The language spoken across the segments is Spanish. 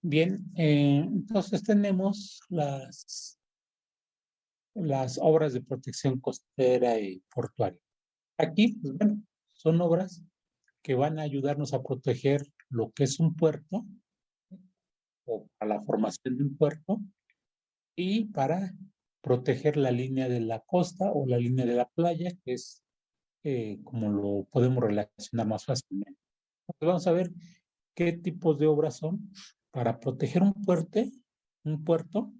Bien, entonces tenemos las obras de protección costera y portuaria. Aquí, pues bueno, son obras que van a ayudarnos a proteger lo que es un puerto o a la formación de un puerto y para proteger la línea de la costa o la línea de la playa, que es como lo podemos relacionar más fácilmente. Entonces vamos a ver qué tipos de obras son para proteger un puerto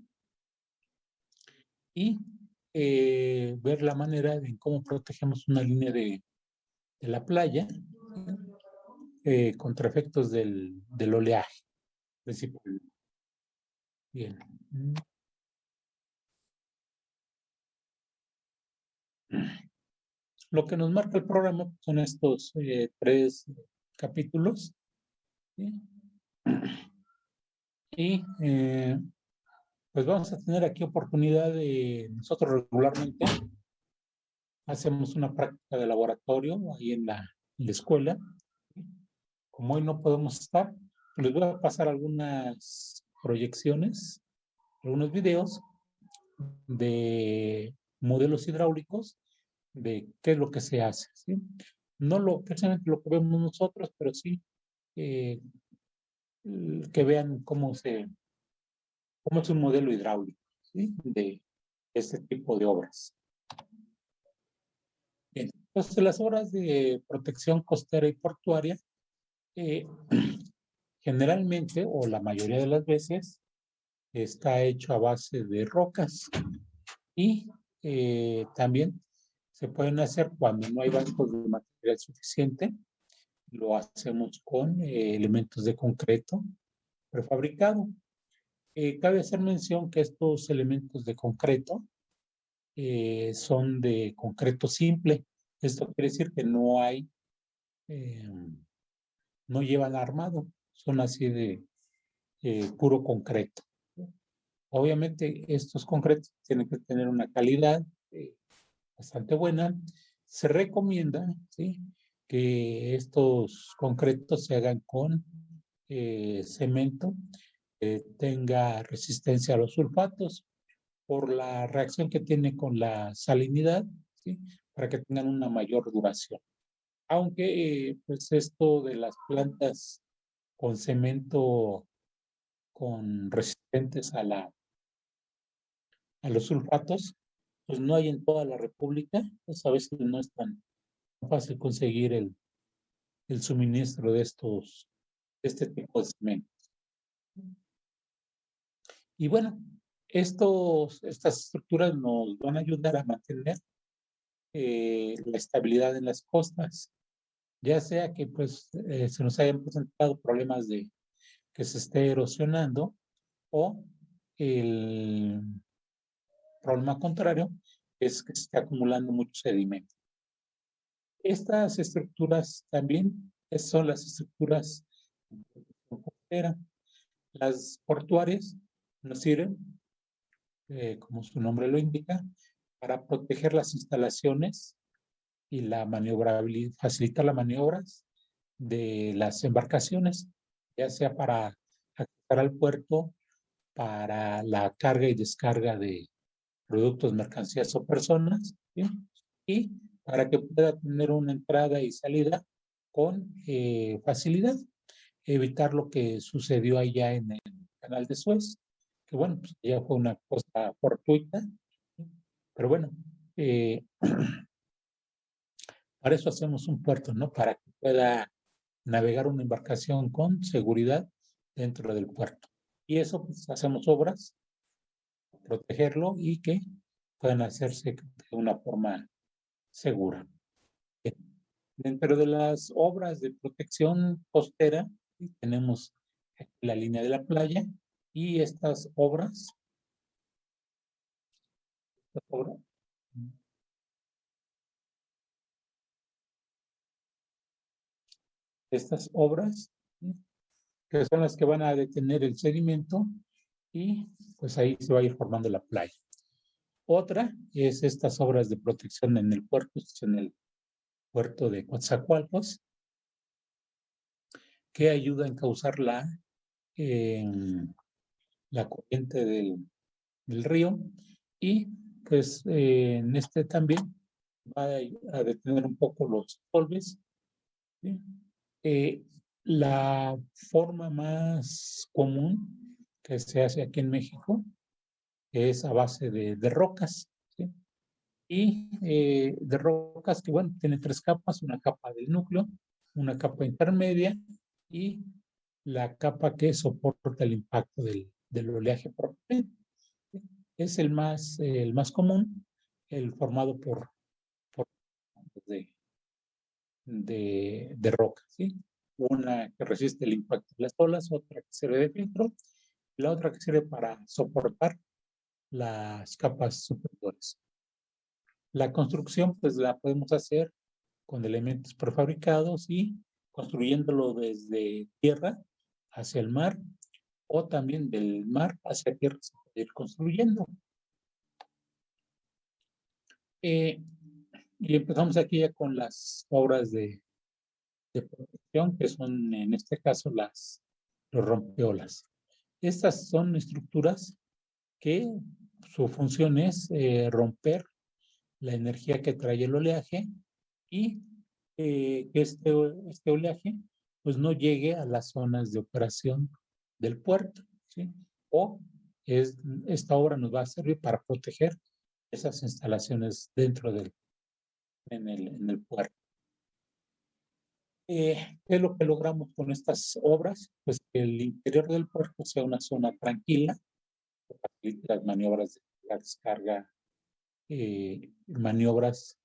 y ver la manera en cómo protegemos una línea de la playa contra efectos del oleaje principalmente. Bien. Lo que nos marca el programa son estos tres capítulos. ¿Sí? Y pues vamos a tener aquí oportunidad de nosotros regularmente hacemos una práctica de laboratorio ahí en la escuela. Como hoy no podemos estar, les voy a pasar algunas proyecciones, algunos videos de modelos hidráulicos de qué es lo que se hace, ¿sí? No precisamente lo que vemos nosotros, pero sí eh, que vean cómo es un modelo hidráulico, ¿sí? De este tipo de obras. Bien, entonces las obras de protección costera y portuaria eh, generalmente o la mayoría de las veces está hecho a base de rocas y también se pueden hacer cuando no hay bancos de material suficiente, lo hacemos con elementos de concreto prefabricado. Cabe hacer mención que estos elementos de concreto son de concreto simple. Esto quiere decir que eh, no llevan armado, son así de puro concreto. Obviamente estos concretos tienen que tener una calidad bastante buena. Se recomienda, ¿sí?, que estos concretos se hagan con cemento, tenga resistencia a los sulfatos por la reacción que tiene con la salinidad, ¿sí?, para que tengan una mayor duración. Aunque pues esto de las plantas con cemento con resistentes a los sulfatos, pues no hay en toda la República, pues a veces no es tan fácil conseguir el suministro de este tipo de cemento. Y bueno, estas estructuras nos van a ayudar a mantener la estabilidad en las costas, ya sea que pues se nos hayan presentado problemas de que se esté erosionando o el problema contrario es que se está acumulando mucho sedimento. Estas estructuras también son las estructuras costeras. Las portuarias nos sirven, como su nombre lo indica, para proteger las instalaciones y la maniobrabilidad, facilitar las maniobras de las embarcaciones, ya sea para acceder al puerto, para la carga y descarga de productos, mercancías o personas, ¿sí?, y para que pueda tener una entrada y salida con facilidad, evitar lo que sucedió allá en el canal de Suez, que bueno, pues ya fue una cosa fortuita, ¿sí?, pero bueno, para eso hacemos un puerto, ¿no? Para que pueda navegar una embarcación con seguridad dentro del puerto. Y eso, pues, hacemos obras, protegerlo y que puedan hacerse de una forma segura. Dentro de las obras de protección costera, ¿sí?, tenemos la línea de la playa y obras, estas obras, ¿sí?, que son las que van a detener el sedimento y pues ahí se va a ir formando la playa. Otra es estas obras de protección en el puerto de Coatzacoalcos, que ayuda a encauzar la corriente del río y pues en este también va a detener un poco los solves, ¿sí? Eh, la forma más común que se hace aquí en México es a base de rocas, ¿sí? Y de rocas que, bueno, tiene tres capas: una capa del núcleo, una capa intermedia y la capa que soporta el impacto del oleaje propio. Es el más común, el formado por de roca, ¿sí? Una que resiste el impacto de las olas, otra que sirve de filtro, y la otra que sirve para soportar las capas superiores. La construcción, pues la podemos hacer con elementos prefabricados y construyéndolo desde tierra hacia el mar o también del mar hacia tierra se puede ir construyendo. Eh, y empezamos aquí ya con las obras de protección, que son en este caso los rompeolas. Estas son estructuras que su función es romper la energía que trae el oleaje y que este oleaje pues no llegue a las zonas de operación del puerto, ¿sí? O esta obra nos va a servir para proteger esas instalaciones dentro en el puerto. ¿Qué es lo que logramos con estas obras? Pues que el interior del puerto sea una zona tranquila, que facilite las maniobras de la descarga, maniobras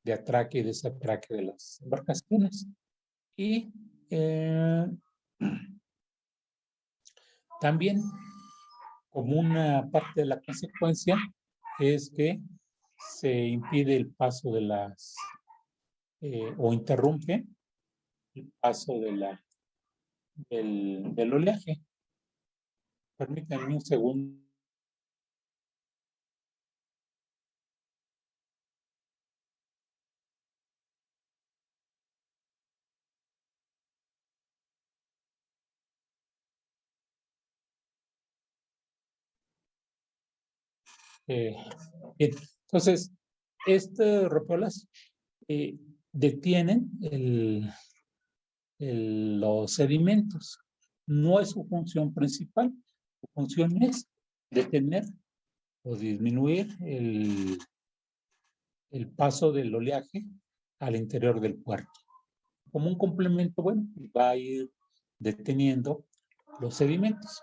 de atraque y desatraque de las embarcaciones. Y también, como una parte de la consecuencia, es que se impide el paso de o interrumpe el paso del oleaje. Permítanme un segundo. Bien, entonces, estas ropeolas detienen los sedimentos. No es su función principal. Su función es detener o disminuir el paso del oleaje al interior del puerto. Como un complemento, bueno, va a ir deteniendo los sedimentos.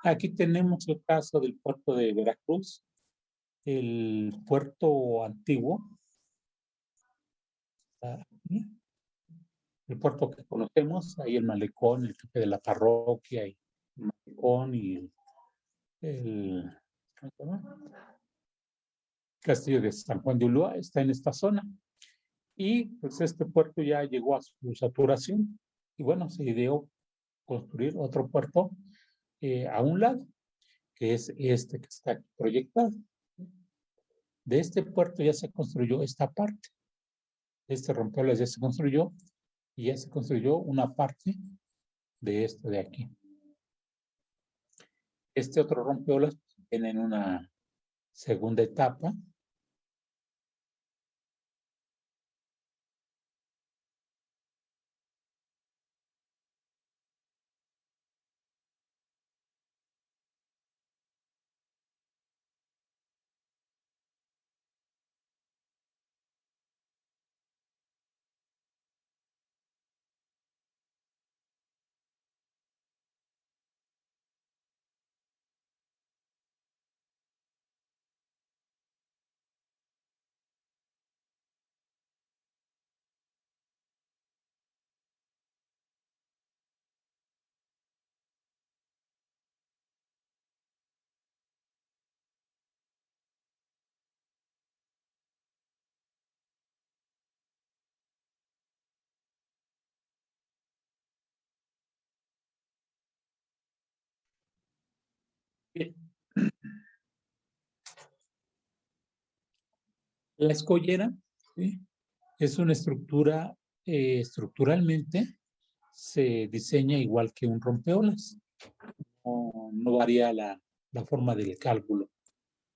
Aquí tenemos el caso del puerto de Veracruz, el puerto antiguo, el puerto que conocemos, ahí el malecón, el jefe de la parroquia, y el malecón y el ¿cómo se llama? Castillo de San Juan de Ulúa está en esta zona. Y pues este puerto ya llegó a su saturación y bueno, se ideó construir otro puerto a un lado, que es este que está proyectado. De este puerto ya se construyó esta parte. Este rompeolas ya se construyó y ya se construyó una parte de esto de aquí. Este otro rompeolas viene en una segunda etapa. La escollera, ¿sí?, es una estructura, estructuralmente se diseña igual que un rompeolas. No varía la forma del cálculo.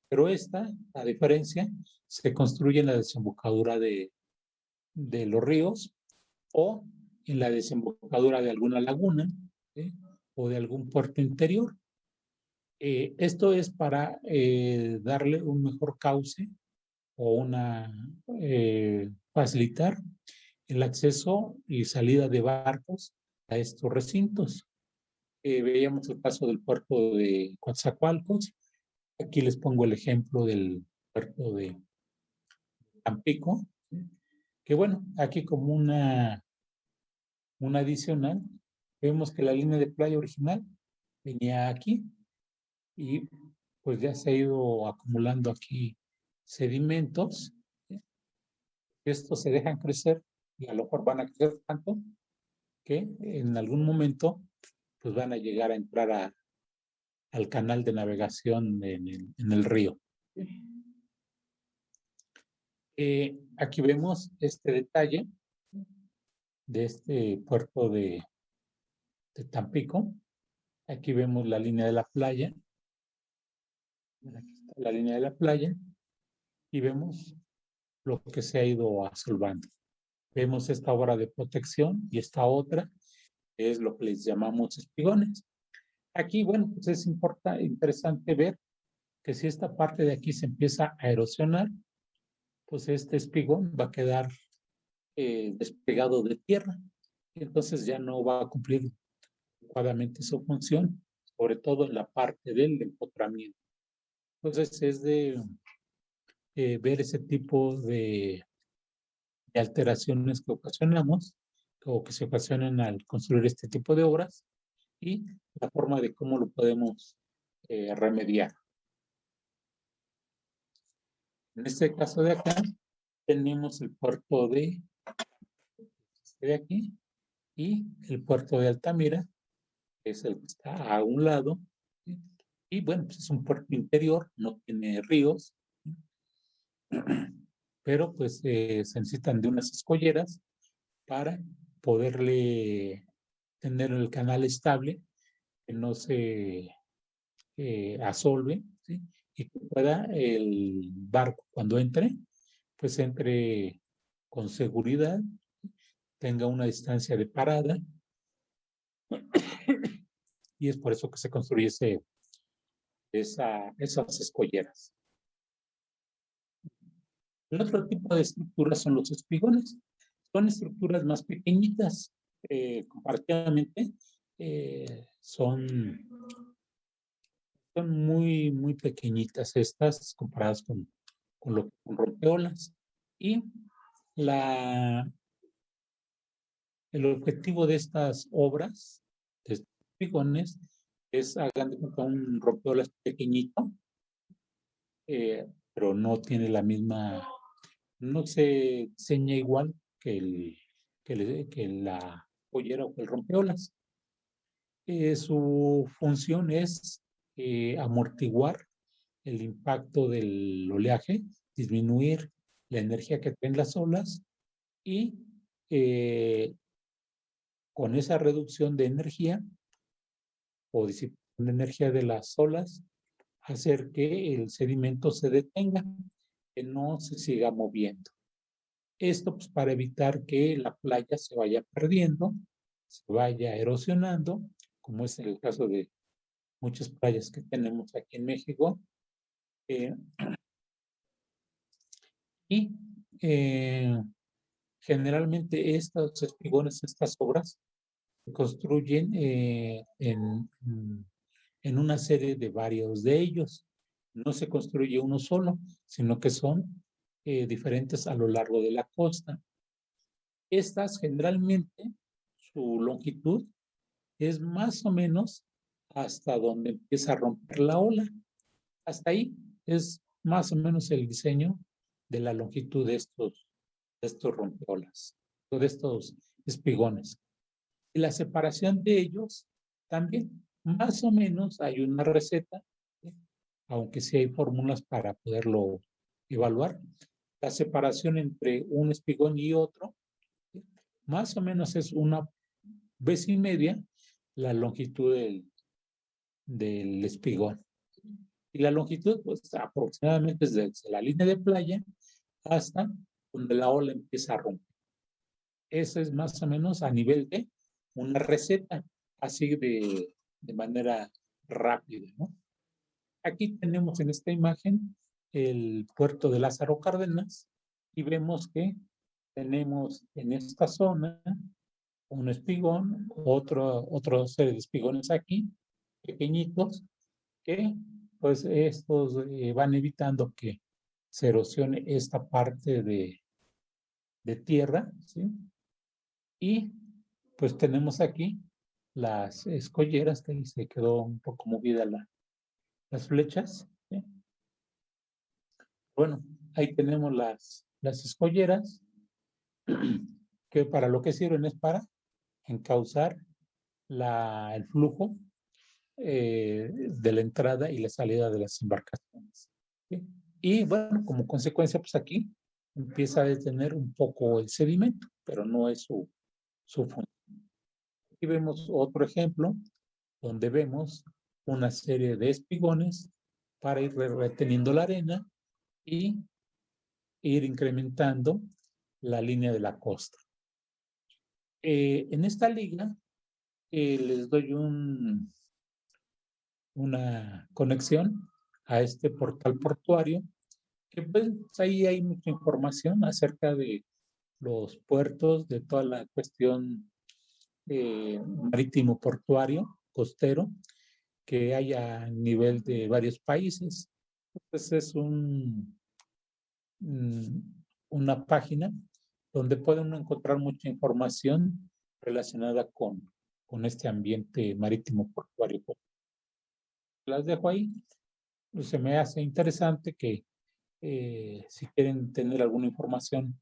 Pero esta, a diferencia, se construye en la desembocadura de los ríos o en la desembocadura de alguna laguna, ¿sí? O de algún puerto interior. Esto es para darle un mejor cauce o facilitar el acceso y salida de barcos a estos recintos. Veíamos el caso del puerto de Coatzacoalcos. Aquí les pongo el ejemplo del puerto de Tampico, ¿sí? Que bueno, aquí como una adicional, vemos que la línea de playa original venía aquí y pues ya se ha ido acumulando aquí sedimentos, ¿sí? Estos se dejan crecer y a lo mejor van a crecer tanto que en algún momento pues van a llegar a entrar al canal de navegación en el río. Aquí vemos este detalle de este puerto de Tampico. Aquí vemos la línea de la playa. Aquí está la línea de la playa y vemos lo que se ha ido asolvando. Vemos esta obra de protección y esta otra es lo que les llamamos espigones. Aquí, bueno, pues es interesante ver que si esta parte de aquí se empieza a erosionar, pues este espigón va a quedar despegado de tierra. Y entonces ya no va a cumplir adecuadamente su función, sobre todo en la parte del empotramiento. Entonces es de ver ese tipo de alteraciones que ocasionamos o que se ocasionan al construir este tipo de obras y la forma de cómo lo podemos remediar. En este caso de acá, tenemos el puerto de aquí y el puerto de Altamira, que es el que está a un lado. ¿Sí? Y bueno, pues es un puerto interior, no tiene ríos, ¿sí? Pero pues se necesitan de unas escolleras para poderle tener el canal estable, que no se asolve, ¿sí? Y que pueda el barco cuando entre, pues entre con seguridad, tenga una distancia de parada, y es por eso que se construye esas escolleras. El otro tipo de estructuras son los espigones. Son estructuras más pequeñitas, comparativamente, son muy, muy pequeñitas estas comparadas con rompeolas. Y la, el objetivo de estas obras, de estos espigones, es, hagan de cuenta, un rompeolas pequeñito, pero no tiene la misma, no se diseña igual que la pollera o que el rompeolas. Su función es amortiguar el impacto del oleaje, disminuir la energía que traen las olas y eh, con esa reducción de energía o disipación de energía de las olas, hacer que el sedimento se detenga, que no se siga moviendo. Esto pues, para evitar que la playa se vaya perdiendo, se vaya erosionando, como es el caso de muchas playas que tenemos aquí en México. Eh, y generalmente estos espigones, estas obras, se construyen en una serie de varios de ellos. No se construye uno solo, sino que son diferentes a lo largo de la costa. Estas generalmente, su longitud es más o menos hasta donde empieza a romper la ola. Hasta ahí es más o menos el diseño de la longitud de estos rompeolas, o de estos espigones. Y la separación de ellos también, más o menos hay una receta, ¿sí? Aunque sí hay fórmulas para poderlo evaluar. La separación entre un espigón y otro, ¿sí? Más o menos es vez y media la longitud del espigón. Y la longitud, pues aproximadamente desde la línea de playa hasta donde la ola empieza a romper. Eso es más o menos a nivel de una receta, así de manera rápida, ¿no? Aquí tenemos en esta imagen el puerto de Lázaro Cárdenas y vemos que tenemos en esta zona un espigón, otra serie de espigones aquí, pequeñitos, que pues estos van evitando que se erosione esta parte de tierra, ¿sí? Y pues tenemos aquí las escolleras, que ahí se quedó un poco movida las flechas, ¿sí? Bueno, ahí tenemos las escolleras, que para lo que sirven es para encauzar el flujo de la entrada y la salida de las embarcaciones, ¿sí? Y bueno, como consecuencia, pues aquí empieza a detener un poco el sedimento, pero no es su función. Aquí vemos otro ejemplo donde vemos una serie de espigones para ir reteniendo la arena y ir incrementando la línea de la costa. En esta liga les doy una conexión a este portal portuario, que pues ahí hay mucha información acerca de los puertos, de toda la cuestión marítimo portuario, costero, que hay a nivel de varios países. Pues es una página donde pueden encontrar mucha información relacionada con este ambiente marítimo portuario. Las dejo ahí. Pues se me hace interesante que si quieren tener alguna información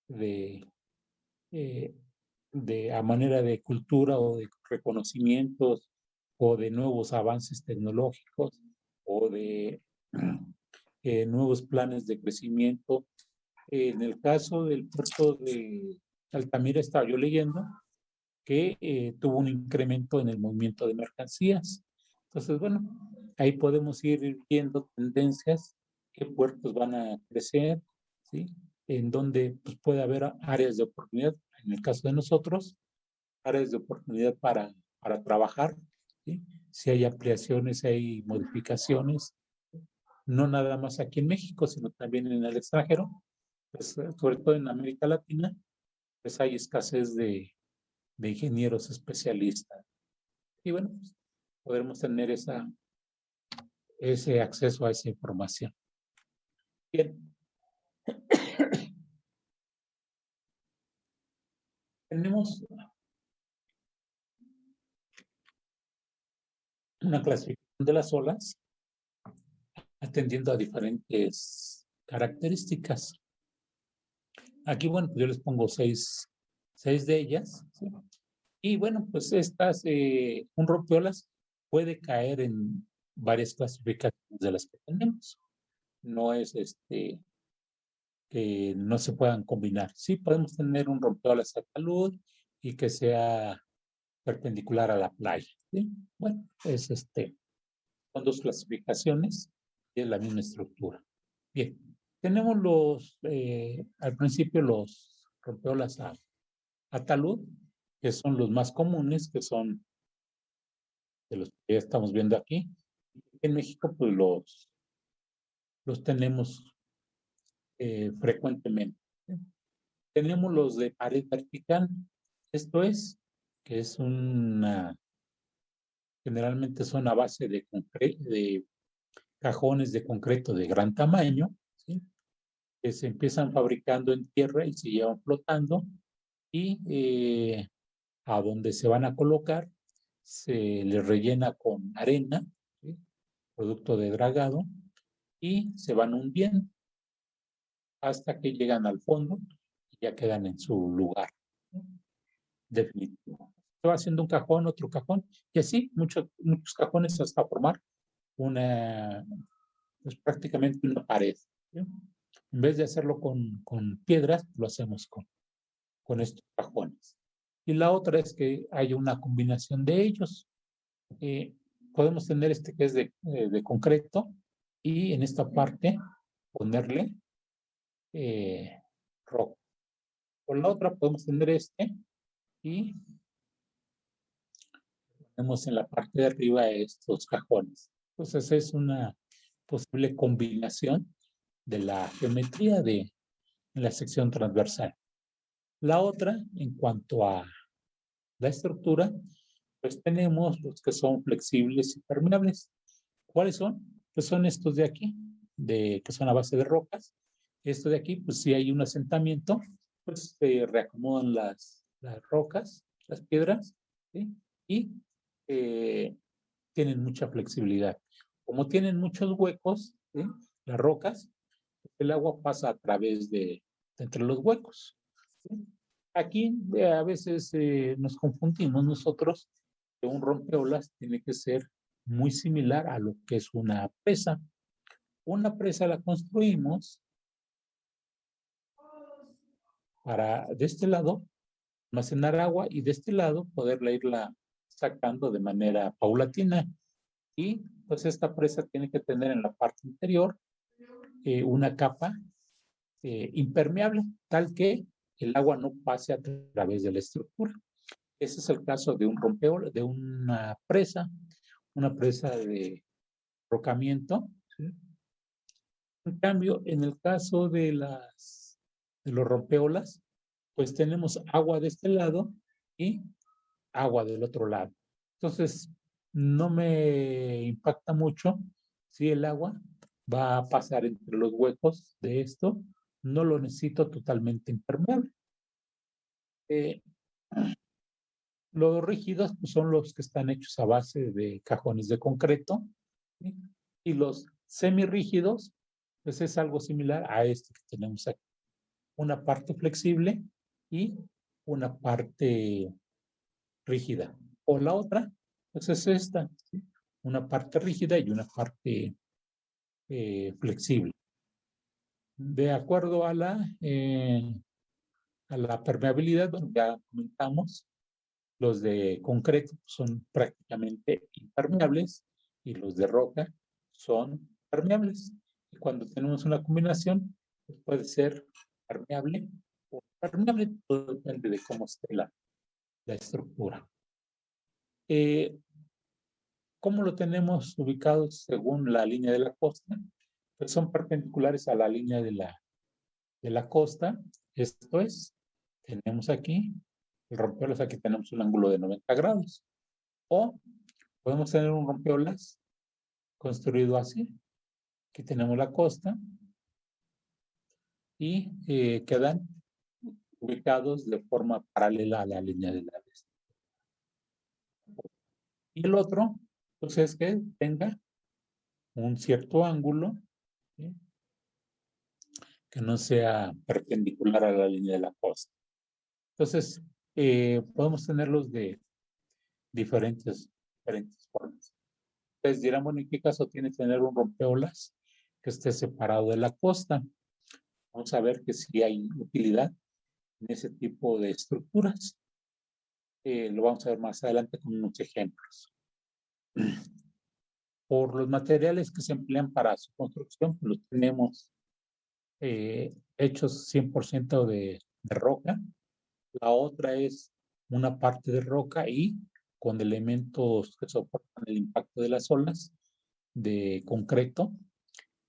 de, eh, a manera de cultura o de reconocimientos o de nuevos avances tecnológicos o de nuevos planes de crecimiento. En el caso del puerto de Altamira estaba yo leyendo que tuvo un incremento en el movimiento de mercancías. Entonces, bueno, ahí podemos ir viendo tendencias, qué puertos van a crecer, ¿sí? En donde pues, puede haber áreas de oportunidad, en el caso de nosotros, áreas de oportunidad para trabajar, ¿sí? Si hay ampliaciones, si hay modificaciones, no nada más aquí en México, sino también en el extranjero, pues, sobre todo en América Latina, pues hay escasez de ingenieros especialistas. Y bueno, pues, podremos tener ese acceso a esa información. Bien, tenemos una clasificación de las olas atendiendo a diferentes características. Aquí, bueno, yo les pongo seis de ellas, ¿sí? Y bueno, pues un rompeolas puede caer en varias clasificaciones de las que tenemos. No es que no se puedan combinar. Sí, podemos tener un rompeolas a talud y que sea perpendicular a la playa, ¿sí? Bueno, son dos clasificaciones y es la misma estructura. Bien, tenemos al principio los rompeolas a talud, que son los más comunes, que son de los que ya estamos viendo aquí. En México, pues los tenemos frecuentemente. Tenemos los de pared vertical, esto es, que es generalmente son a base de cajones de concreto de gran tamaño, ¿sí? Que se empiezan fabricando en tierra y se llevan flotando y a donde se van a colocar se les rellena con arena, ¿sí? Producto de dragado, y se van hundiendo hasta que llegan al fondo y ya quedan en su lugar, ¿no? Definitivo. Se va haciendo un cajón, otro cajón, y así muchos cajones hasta formar pues prácticamente una pared, ¿sí? En vez de hacerlo con piedras, lo hacemos con estos cajones. Y la otra es que haya una combinación de ellos. Podemos tener este que es de concreto y en esta parte ponerle roca. Por la otra podemos tener este y tenemos en la parte de arriba estos cajones. Entonces es una posible combinación de la geometría de la sección transversal. La otra, en cuanto a la estructura, pues tenemos los que son flexibles y permeables. ¿Cuáles son? Pues son estos de aquí, que son a base de rocas. Esto de aquí, pues si hay un asentamiento, pues se reacomodan las rocas, las piedras, ¿sí? Y tienen mucha flexibilidad. Como tienen muchos huecos, ¿sí? Las rocas, el agua pasa a través de entre los huecos, ¿sí? Aquí a veces nos confundimos nosotros que un rompeolas tiene que ser muy similar a lo que es una presa. Una presa la construimos para de este lado almacenar agua y de este lado poderla irla sacando de manera paulatina. Y pues esta presa tiene que tener en la parte interior una capa impermeable, tal que el agua no pase a través de la estructura. Ese es el caso de un rompeolas, de una presa de rocamiento, ¿sí? En cambio, en el caso de los rompeolas, pues tenemos agua de este lado y agua del otro lado. Entonces, no me impacta mucho si el agua va a pasar entre los huecos de esto. No lo necesito totalmente impermeable. Eh, los rígidos pues, son los que están hechos a base de cajones de concreto, ¿sí? Y los semirrígidos, pues es algo similar a este que tenemos aquí. Una parte flexible y una parte rígida. O la otra, pues es esta, ¿sí? Una parte rígida y una parte flexible. De acuerdo a la permeabilidad, bueno, ya comentamos, los de concreto son prácticamente impermeables y los de roca son permeables. Y cuando tenemos una combinación, pues puede ser permeable o impermeable, todo depende de cómo esté la estructura. ¿Cómo lo tenemos ubicado según la línea de la costa? Pues son perpendiculares a la línea de la costa. Esto es, tenemos aquí, el rompeolas, aquí tenemos un ángulo de 90 grados. O podemos tener un rompeolas construido así. Aquí tenemos la costa y quedan ubicados de forma paralela a la línea de la costa. Y el otro, pues es que tenga un cierto ángulo, ¿sí? Que no sea perpendicular a la línea de la costa. Entonces, podemos tenerlos de diferentes formas. Ustedes dirán, bueno, ¿en qué caso tiene que tener un rompeolas que esté separado de la costa? Vamos a ver que sí hay utilidad en ese tipo de estructuras. Lo vamos a ver más adelante con unos ejemplos. Por los materiales que se emplean para su construcción, pues los tenemos hechos 100% de roca. La otra es una parte de roca y con elementos que soportan el impacto de las olas de concreto.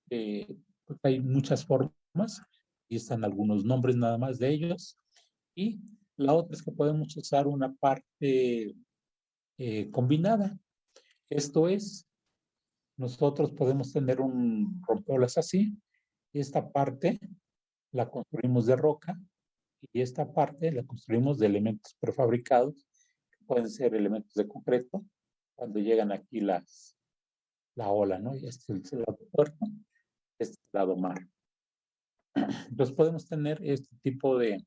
Pues hay muchas formas y están algunos nombres nada más de ellos. Y la otra es que podemos usar una parte combinada. Esto es, nosotros podemos tener un rompeolas así. Esta parte la construimos de roca y esta parte la construimos de elementos prefabricados, que pueden ser elementos de concreto, cuando llegan aquí la ola, ¿no? Y este es el lado puerto, este es el lado mar. Entonces podemos tener este tipo de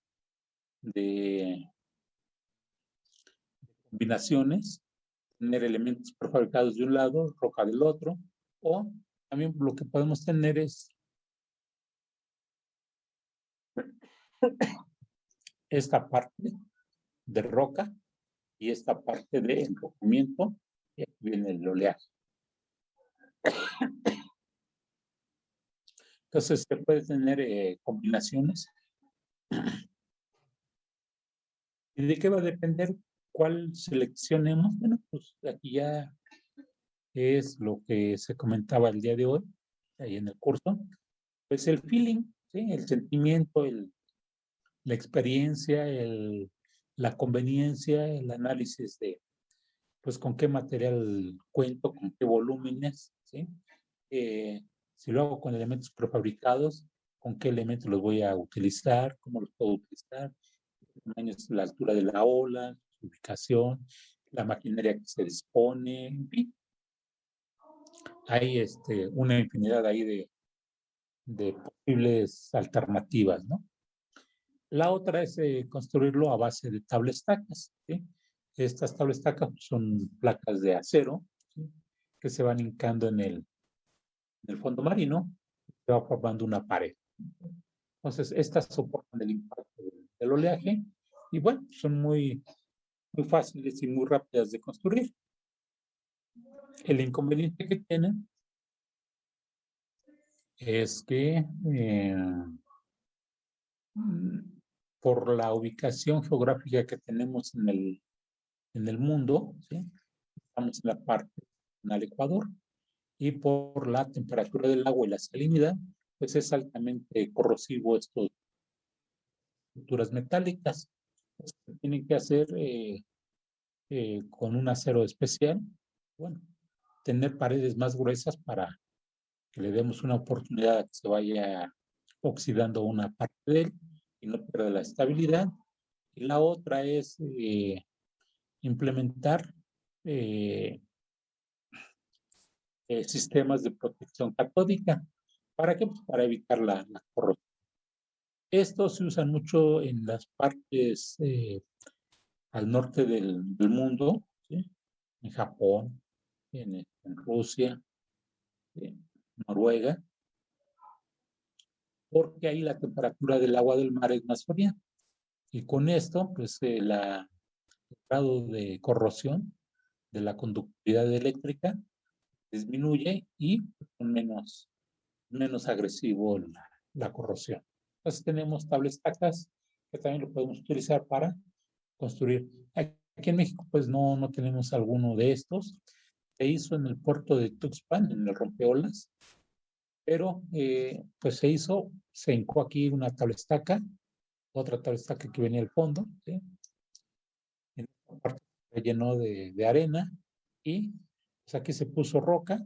combinaciones, tener elementos prefabricados de un lado, roca del otro, o también lo que podemos tener es esta parte de roca y esta parte de enrojamiento, y aquí viene el oleaje. Entonces se puede tener combinaciones. ¿Y de qué va a depender cuál seleccionemos? Bueno, pues aquí ya es lo que se comentaba el día de hoy, ahí en el curso, pues el feeling, ¿sí? El sentimiento, la experiencia, la conveniencia, el análisis de, pues, con qué material cuento, con qué volúmenes, ¿sí? Si lo hago con elementos prefabricados, con qué elementos los voy a utilizar, cómo los puedo utilizar, el tamaño, la altura de la ola, su ubicación, la maquinaria que se dispone, en fin. Hay una infinidad ahí de posibles alternativas, ¿no? La otra es construirlo a base de tablestacas, ¿sí? Estas tablestacas son placas de acero, ¿sí? Que se van hincando en el fondo marino, se va formando una pared. Entonces, estas soportan el impacto del oleaje y bueno, son muy fáciles y muy rápidas de construir. El inconveniente que tienen es que por la ubicación geográfica que tenemos en el mundo, ¿sí? Estamos en la parte al Ecuador y por la temperatura del agua y la salinidad, pues es altamente corrosivo estas estructuras metálicas. Pues, se tienen que hacer con un acero especial, bueno, tener paredes más gruesas para que le demos una oportunidad a que se vaya oxidando una parte de él y no pierda la estabilidad. Y la otra es implementar eh, sistemas de protección catódica. ¿Para qué? Pues para evitar la corrosión. Estos se usan mucho en las partes al norte del mundo, ¿sí? En Japón, en Rusia, en Noruega, porque ahí la temperatura del agua del mar es más fría. Y con esto, pues el grado de corrosión de la conductividad eléctrica disminuye y con menos agresivo la corrosión. Entonces tenemos tablestacas que también lo podemos utilizar para construir. Aquí en México pues no tenemos alguno de estos. Se hizo en el puerto de Tuxpan, en el rompeolas, pero pues se hincó aquí una tablestaca, otra tablestaca que venía al fondo, ¿sí? En esta parte se llenó de arena y pues aquí se puso roca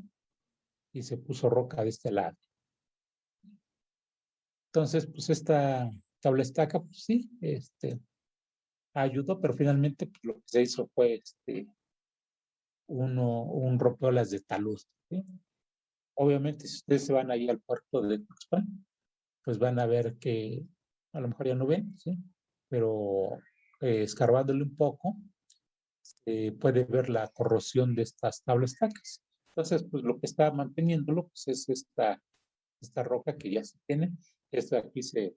y se puso roca de este lado. Entonces, pues esta tablestaca, pues sí, ayudó, pero finalmente pues, lo que se hizo fue un rompeolas de talud, ¿sí? Obviamente, si ustedes se van ahí al puerto de Tuxpan, pues van a ver que a lo mejor ya no ven, ¿sí? Pero escarbándole un poco, puede ver la corrosión de estas tablestacas. Entonces, pues lo que está manteniéndolo pues, es esta roca que ya se tiene. Esta aquí se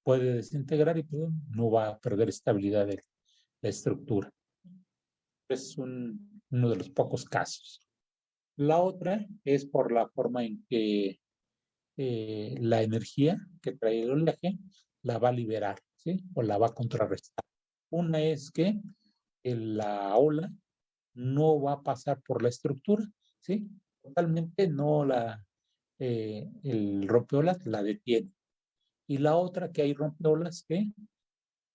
puede desintegrar y pues, no va a perder estabilidad de la estructura. Es uno de los pocos casos. La otra es por la forma en que la energía que trae el oleaje la va a liberar, ¿sí? O la va a contrarrestar. Una es que la ola no va a pasar por la estructura, ¿sí? Totalmente no el rompeolas la detiene. Y la otra que hay rompeolas que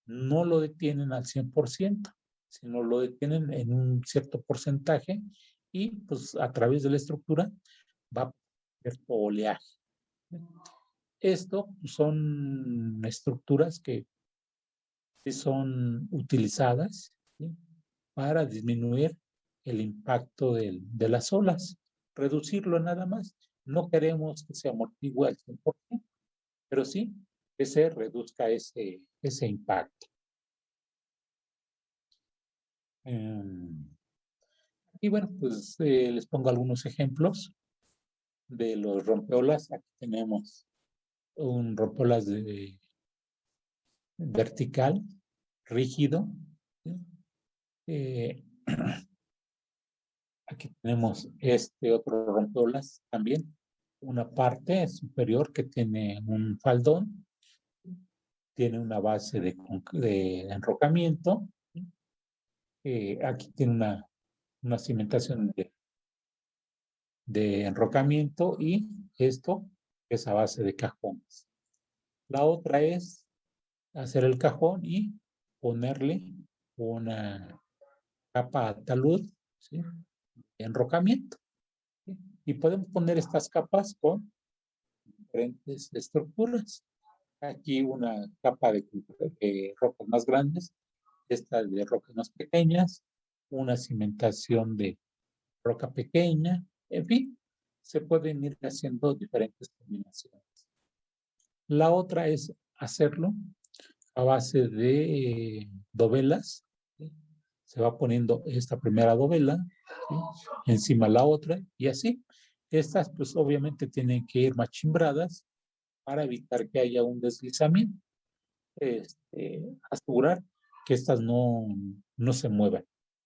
no lo detienen al 100%, sino lo detienen en un cierto porcentaje y pues a través de la estructura va a cierto oleaje. Esto son estructuras que sí son utilizadas, ¿sí? Para disminuir el impacto de las olas, reducirlo nada más. No queremos que se amortigue al 100%, pero sí que se reduzca ese impacto. Y bueno, pues les pongo algunos ejemplos de los rompeolas. Aquí tenemos un rompeolas vertical, rígido. ¿Sí? Aquí tenemos este otro rompeolas también, una parte superior que tiene un faldón, tiene una base de enrocamiento. Aquí tiene una cimentación de enrocamiento y esto es a base de cajones. La otra es hacer el cajón y ponerle una capa talud, ¿sí? Enrocamiento. ¿Sí? Y podemos poner estas capas con diferentes estructuras. Aquí una capa de rocas más grandes, esta de rocas más pequeñas, una cimentación de roca pequeña, en fin, se pueden ir haciendo diferentes combinaciones. La otra es hacerlo a base de dovelas, ¿sí? Se va poniendo esta primera dovela, ¿sí? Encima la otra y así. Estas pues obviamente tienen que ir machimbradas para evitar que haya un deslizamiento. Asegurar que estas no se muevan.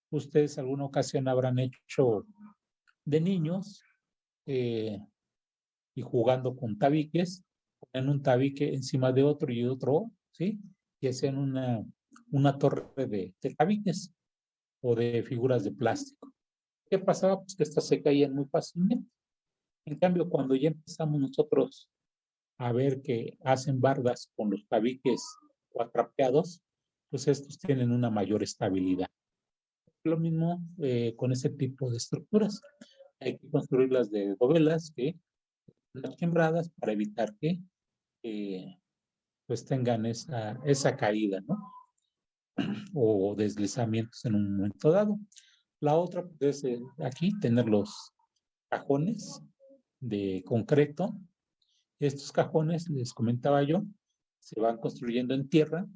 Ustedes alguna ocasión habrán hecho de niños y jugando con tabiques, ponen un tabique encima de otro y otro, ¿sí? Y hacían una torre de tabiques o de figuras de plástico. ¿Qué pasaba? Pues que estas se caían muy fácilmente. En cambio, cuando ya empezamos nosotros a ver que hacen bardas con los tabiques cuatrapeados, pues estos tienen una mayor estabilidad. Lo mismo con ese tipo de estructuras. Hay que construirlas de dovelas que las quebradas para evitar que pues tengan esa caída, ¿no? O deslizamientos en un momento dado. La otra pues, es aquí tener los cajones de concreto. Estos cajones, les comentaba yo, se van construyendo en tierra,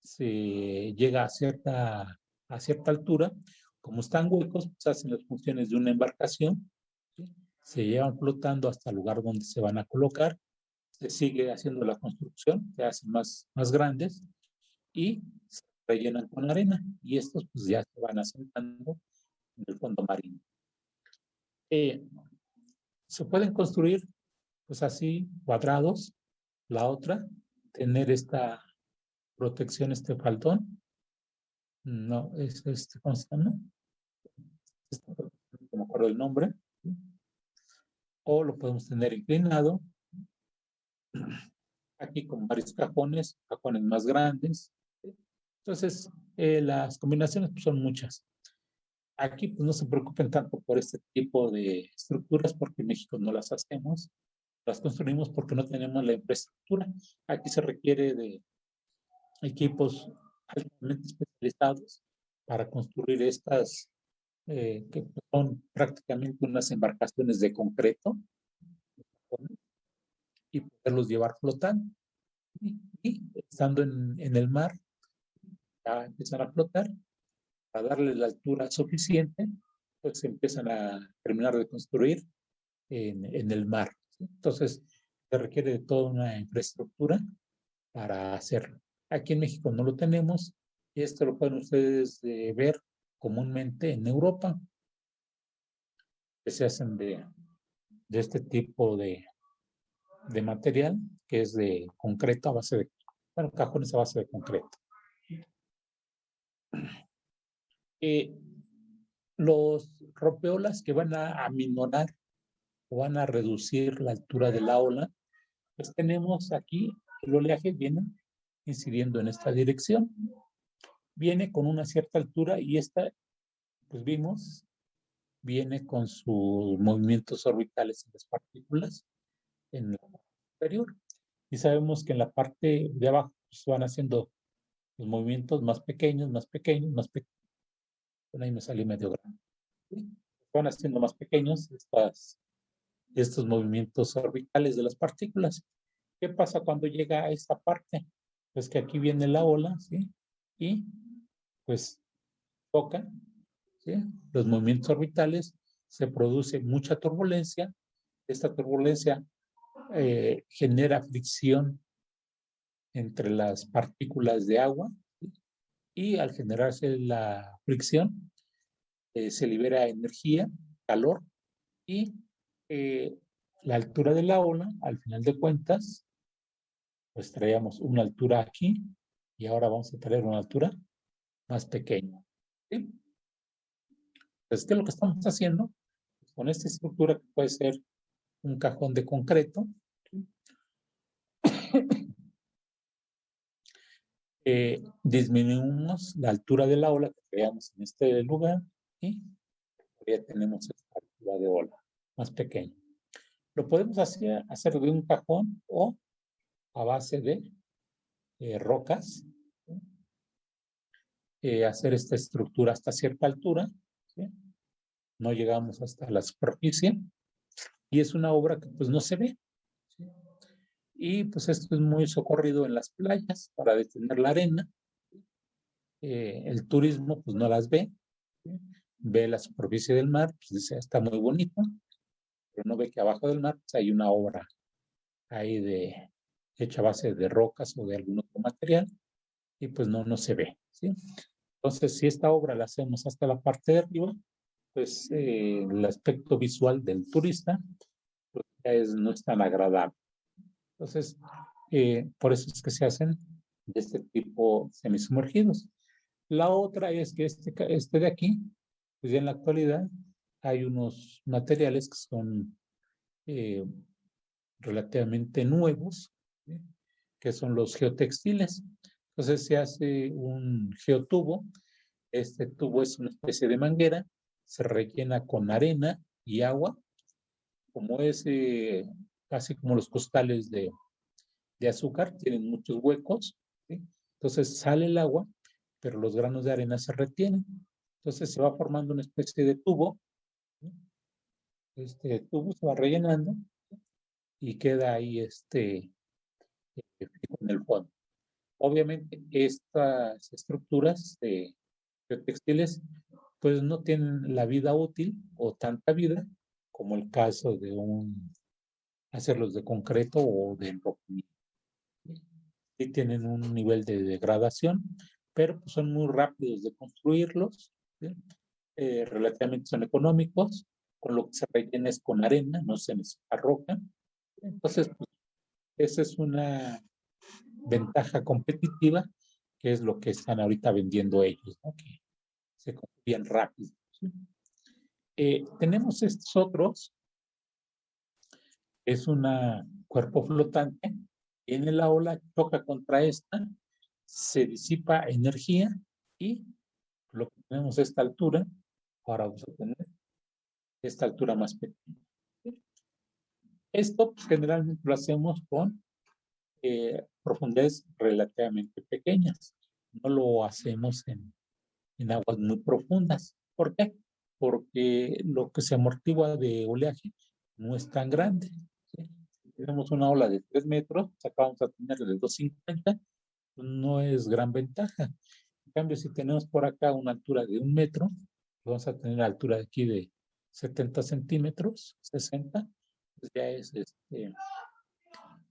se llega a cierta altura, como están huecos, pues hacen las funciones de una embarcación, ¿sí? Se llevan flotando hasta el lugar donde se van a colocar, se sigue haciendo la construcción, se hacen más grandes y se rellenan con arena y estos pues ya se van asentando en el fondo marino. Eh, Se pueden construir pues así cuadrados, la otra, tener esta protección, este faldón, no, es este, ¿cómo se llama? No me acuerdo el nombre, o lo podemos tener inclinado, aquí con varios cajones más grandes. Entonces, las combinaciones pues, son muchas. Aquí pues, no se preocupen tanto por este tipo de estructuras porque en México no las hacemos, las construimos porque no tenemos la infraestructura. Aquí se requiere de equipos altamente especializados para construir estas, que son prácticamente unas embarcaciones de concreto y poderlos llevar flotando. Y estando en el mar, ya empiezan a flotar, para darle la altura suficiente, pues se empiezan a terminar de construir en el mar. ¿Sí? Entonces, se requiere de toda una infraestructura para hacerlo. Aquí en México no lo tenemos, y esto lo pueden ustedes ver comúnmente en Europa, que se hacen de este tipo de material, que es de concreto a base de, bueno, cajones a base de concreto. Eh, los rompeolas que van a aminorar o van a reducir la altura de la ola, pues tenemos aquí el oleaje viene incidiendo en esta dirección. Viene con una cierta altura y esta, pues vimos, viene con sus movimientos orbitales en las partículas en la parte superior. Y sabemos que en la parte de abajo pues, van haciendo los movimientos más pequeños, más pequeños, más pequeños. Bueno, ahí me salí medio grande. ¿Sí? Van haciendo más pequeños estos movimientos orbitales de las partículas. ¿Qué pasa cuando llega a esta parte? Pues que aquí viene la ola, ¿sí? Y pues toca, ¿sí? Los movimientos orbitales, se produce mucha turbulencia. Esta turbulencia genera fricción entre las partículas de agua, ¿sí? Y al generarse la fricción, se libera energía, calor, y la altura de la ola, al final de cuentas, pues traíamos una altura aquí y ahora vamos a traer una altura más pequeña, ¿sí? Entonces, ¿qué es lo que estamos haciendo? Con esta estructura que puede ser un cajón de concreto, ¿sí? Disminuimos la altura de la ola que creamos en este lugar y ya tenemos esta altura de ola más pequeña. Lo podemos hacer de un cajón o a base de rocas, ¿sí? Hacer esta estructura hasta cierta altura, ¿sí? No llegamos hasta la superficie y es una obra que pues no se ve, ¿sí? Y pues esto es muy socorrido en las playas para detener la arena. El turismo pues no las ve, ¿sí? Ve la superficie del mar, pues dice, está muy bonito, pero no ve que abajo del mar pues, hay una obra ahí hecha a base de rocas o de algún otro material y pues no se ve, ¿sí? Entonces, si esta obra la hacemos hasta la parte de arriba, pues el aspecto visual del turista pues, no es tan agradable. Entonces, por eso es que se hacen de este tipo semisumergidos. La otra es que este de aquí, pues ya en la actualidad hay unos materiales que son eh, relativamente nuevos, ¿sí? Que son los geotextiles. Entonces se hace un geotubo. Este tubo es una especie de manguera, se rellena con arena y agua, como es casi como los costales de azúcar, tienen muchos huecos, ¿sí? Entonces sale el agua, pero los granos de arena se retienen. Entonces se va formando una especie de tubo, ¿sí? Este tubo se va rellenando y queda ahí en el fondo. Obviamente estas estructuras de textiles pues no tienen la vida útil o tanta vida como el caso de hacerlos de concreto o de enrocamiento. Sí tienen un nivel de degradación, pero pues son muy rápidos de construirlos, ¿sí? Relativamente son económicos, con lo que se rellena es con arena, no se necesita roca. Entonces, pues, esa es una ventaja competitiva, que es lo que están ahorita vendiendo ellos, ¿no? Que se construyen rápido, ¿sí? Tenemos estos otros, es un cuerpo flotante, viene la ola, choca contra esta, se disipa energía y lo que tenemos a esta altura, ahora vamos a tener esta altura más pequeña. Esto pues, generalmente lo hacemos con profundidades relativamente pequeñas. No lo hacemos en aguas muy profundas. ¿Por qué? Porque lo que se amortigua de oleaje no es tan grande, ¿sí? Si tenemos una ola de 3 metros, acabamos a tener de 250, no es gran ventaja. En cambio, si tenemos por acá una altura de 1 metro, vamos a tener la altura de aquí de 70 centímetros, 60, pues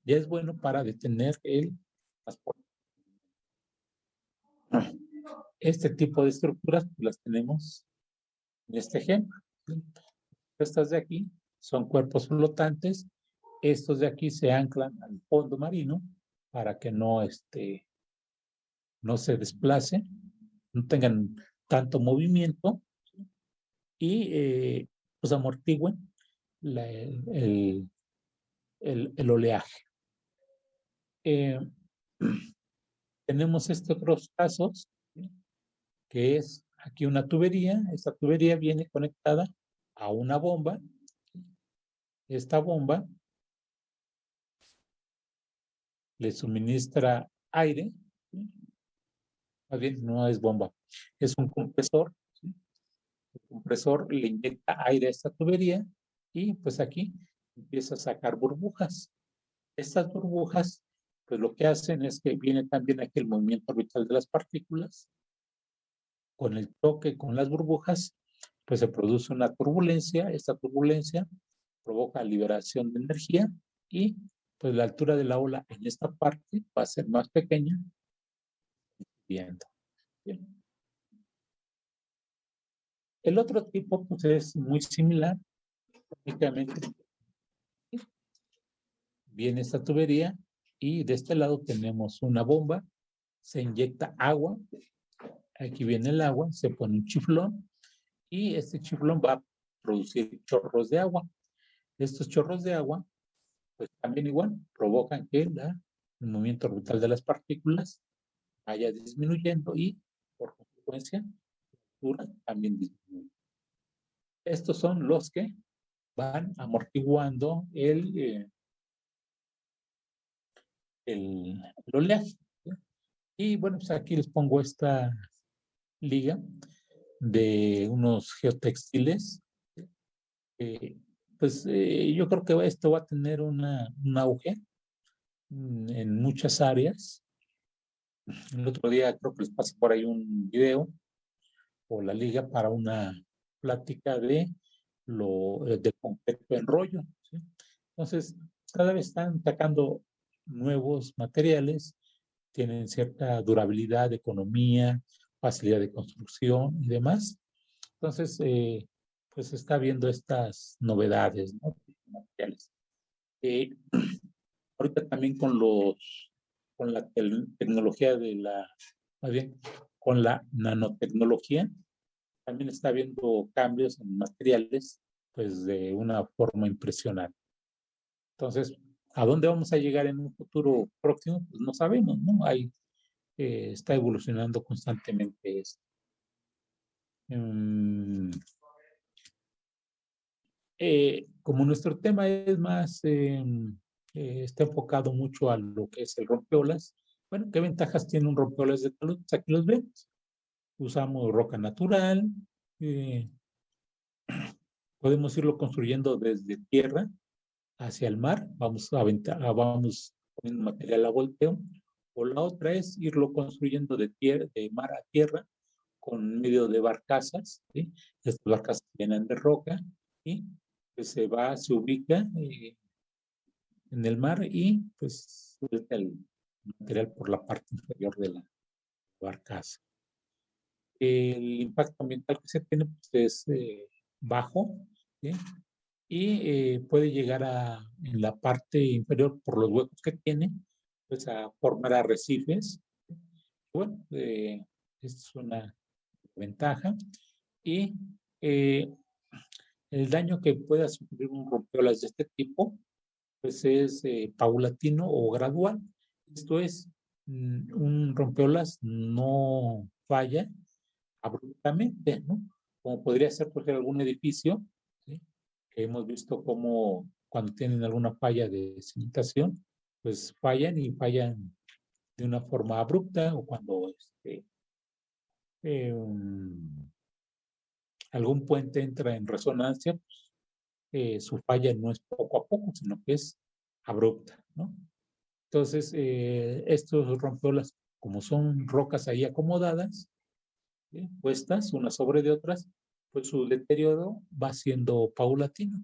ya es bueno para detener el transporte. Este tipo de estructuras pues, las tenemos en este ejemplo. Estas de aquí son cuerpos flotantes. Estos de aquí se anclan al fondo marino para que no se desplacen, no tengan tanto movimiento y pues amortigüen el oleaje. Eh, tenemos otros casos, ¿sí? Que es aquí una tubería. Esta tubería viene conectada a una bomba. Esta bomba le suministra aire, ¿sí? Más bien no es bomba, es un compresor, ¿sí? El compresor le inyecta aire a esta tubería y pues aquí empieza a sacar burbujas. Estas burbujas, pues lo que hacen es que viene también aquí el movimiento orbital de las partículas. Con el toque con las burbujas, pues se produce una turbulencia. Esta turbulencia provoca liberación de energía y pues la altura de la ola en esta parte va a ser más pequeña. Viendo. Bien. El otro tipo pues es muy similar, prácticamente viene esta tubería y de este lado tenemos una bomba, se inyecta agua, aquí viene el agua, se pone un chiflón y este chiflón va a producir chorros de agua. Estos chorros de agua, pues también igual provocan que el movimiento orbital de las partículas vaya disminuyendo y por consecuencia la altura también disminuye. Estos son los que van amortiguando el oleaje. Y bueno, pues aquí les pongo esta liga de unos geotextiles. Eh, yo creo que esto va a tener un auge en muchas áreas. El otro día creo que les pasé por ahí un video o la liga para una plática de concreto en rollo, ¿sí? Entonces, cada vez están sacando nuevos materiales, tienen cierta durabilidad, economía, facilidad de construcción y demás. Entonces, pues está viendo estas novedades, ¿no? Materiales. Eh, Ahorita también con la tecnología más bien, con la nanotecnología, también está viendo cambios en materiales, pues de una forma impresionante. Entonces, ¿a dónde vamos a llegar en un futuro próximo? Pues no sabemos, ¿no? Está evolucionando constantemente esto. Um, Como nuestro tema es más, está enfocado mucho a lo que es el rompeolas, bueno, ¿qué ventajas tiene un rompeolas de talud? Pues aquí los vemos. Usamos roca natural, eh, podemos irlo construyendo desde tierra hacia el mar, vamos poniendo material a volteo, o la otra es irlo construyendo de mar a tierra con medio de barcazas, ¿sí? Estas barcazas llenan de roca y pues se ubica en el mar y pues suelta el material por la parte inferior de la barcaza. El impacto ambiental que se tiene pues, es bajo, ¿sí? Y puede llegar en la parte inferior, por los huecos que tiene, pues a formar arrecifes. Bueno, es una ventaja. Y eh, el daño que pueda sufrir un rompeolas de este tipo, pues es paulatino o gradual. Esto es, un rompeolas no falla abruptamente, ¿no? Como podría ser, por ejemplo, algún edificio, ¿sí? Que hemos visto como cuando tienen alguna falla de cimentación, pues fallan y fallan de una forma abrupta o cuando um, algún puente entra en resonancia, pues, su falla no es poco a poco, sino que es abrupta, ¿no? Entonces, estos rompeolas, como son rocas ahí acomodadas, ¿sí? Puestas unas sobre de otras, pues su deterioro va siendo paulatino.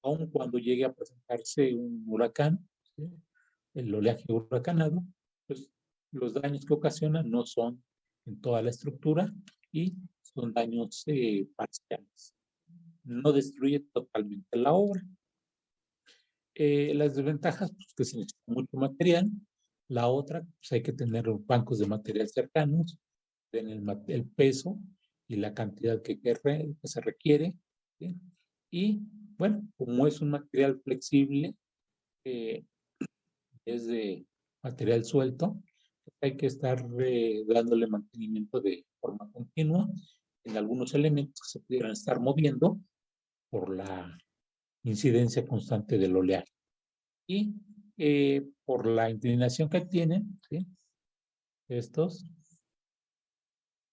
Aun cuando llegue a presentarse un huracán, ¿sí? El oleaje huracanado, pues los daños que ocasiona no son en toda la estructura y son daños parciales. No destruye totalmente la obra. Las desventajas, pues que se necesita mucho material. La otra, pues hay que tener bancos de material cercanos, en el peso y la cantidad que se requiere, ¿sí? Y bueno, como es un material flexible, eh, es de material suelto, pues hay que estar dándole mantenimiento de forma continua en algunos elementos que se pudieran estar moviendo por la incidencia constante del oleaje. Y por la inclinación que tienen, ¿sí? Estos,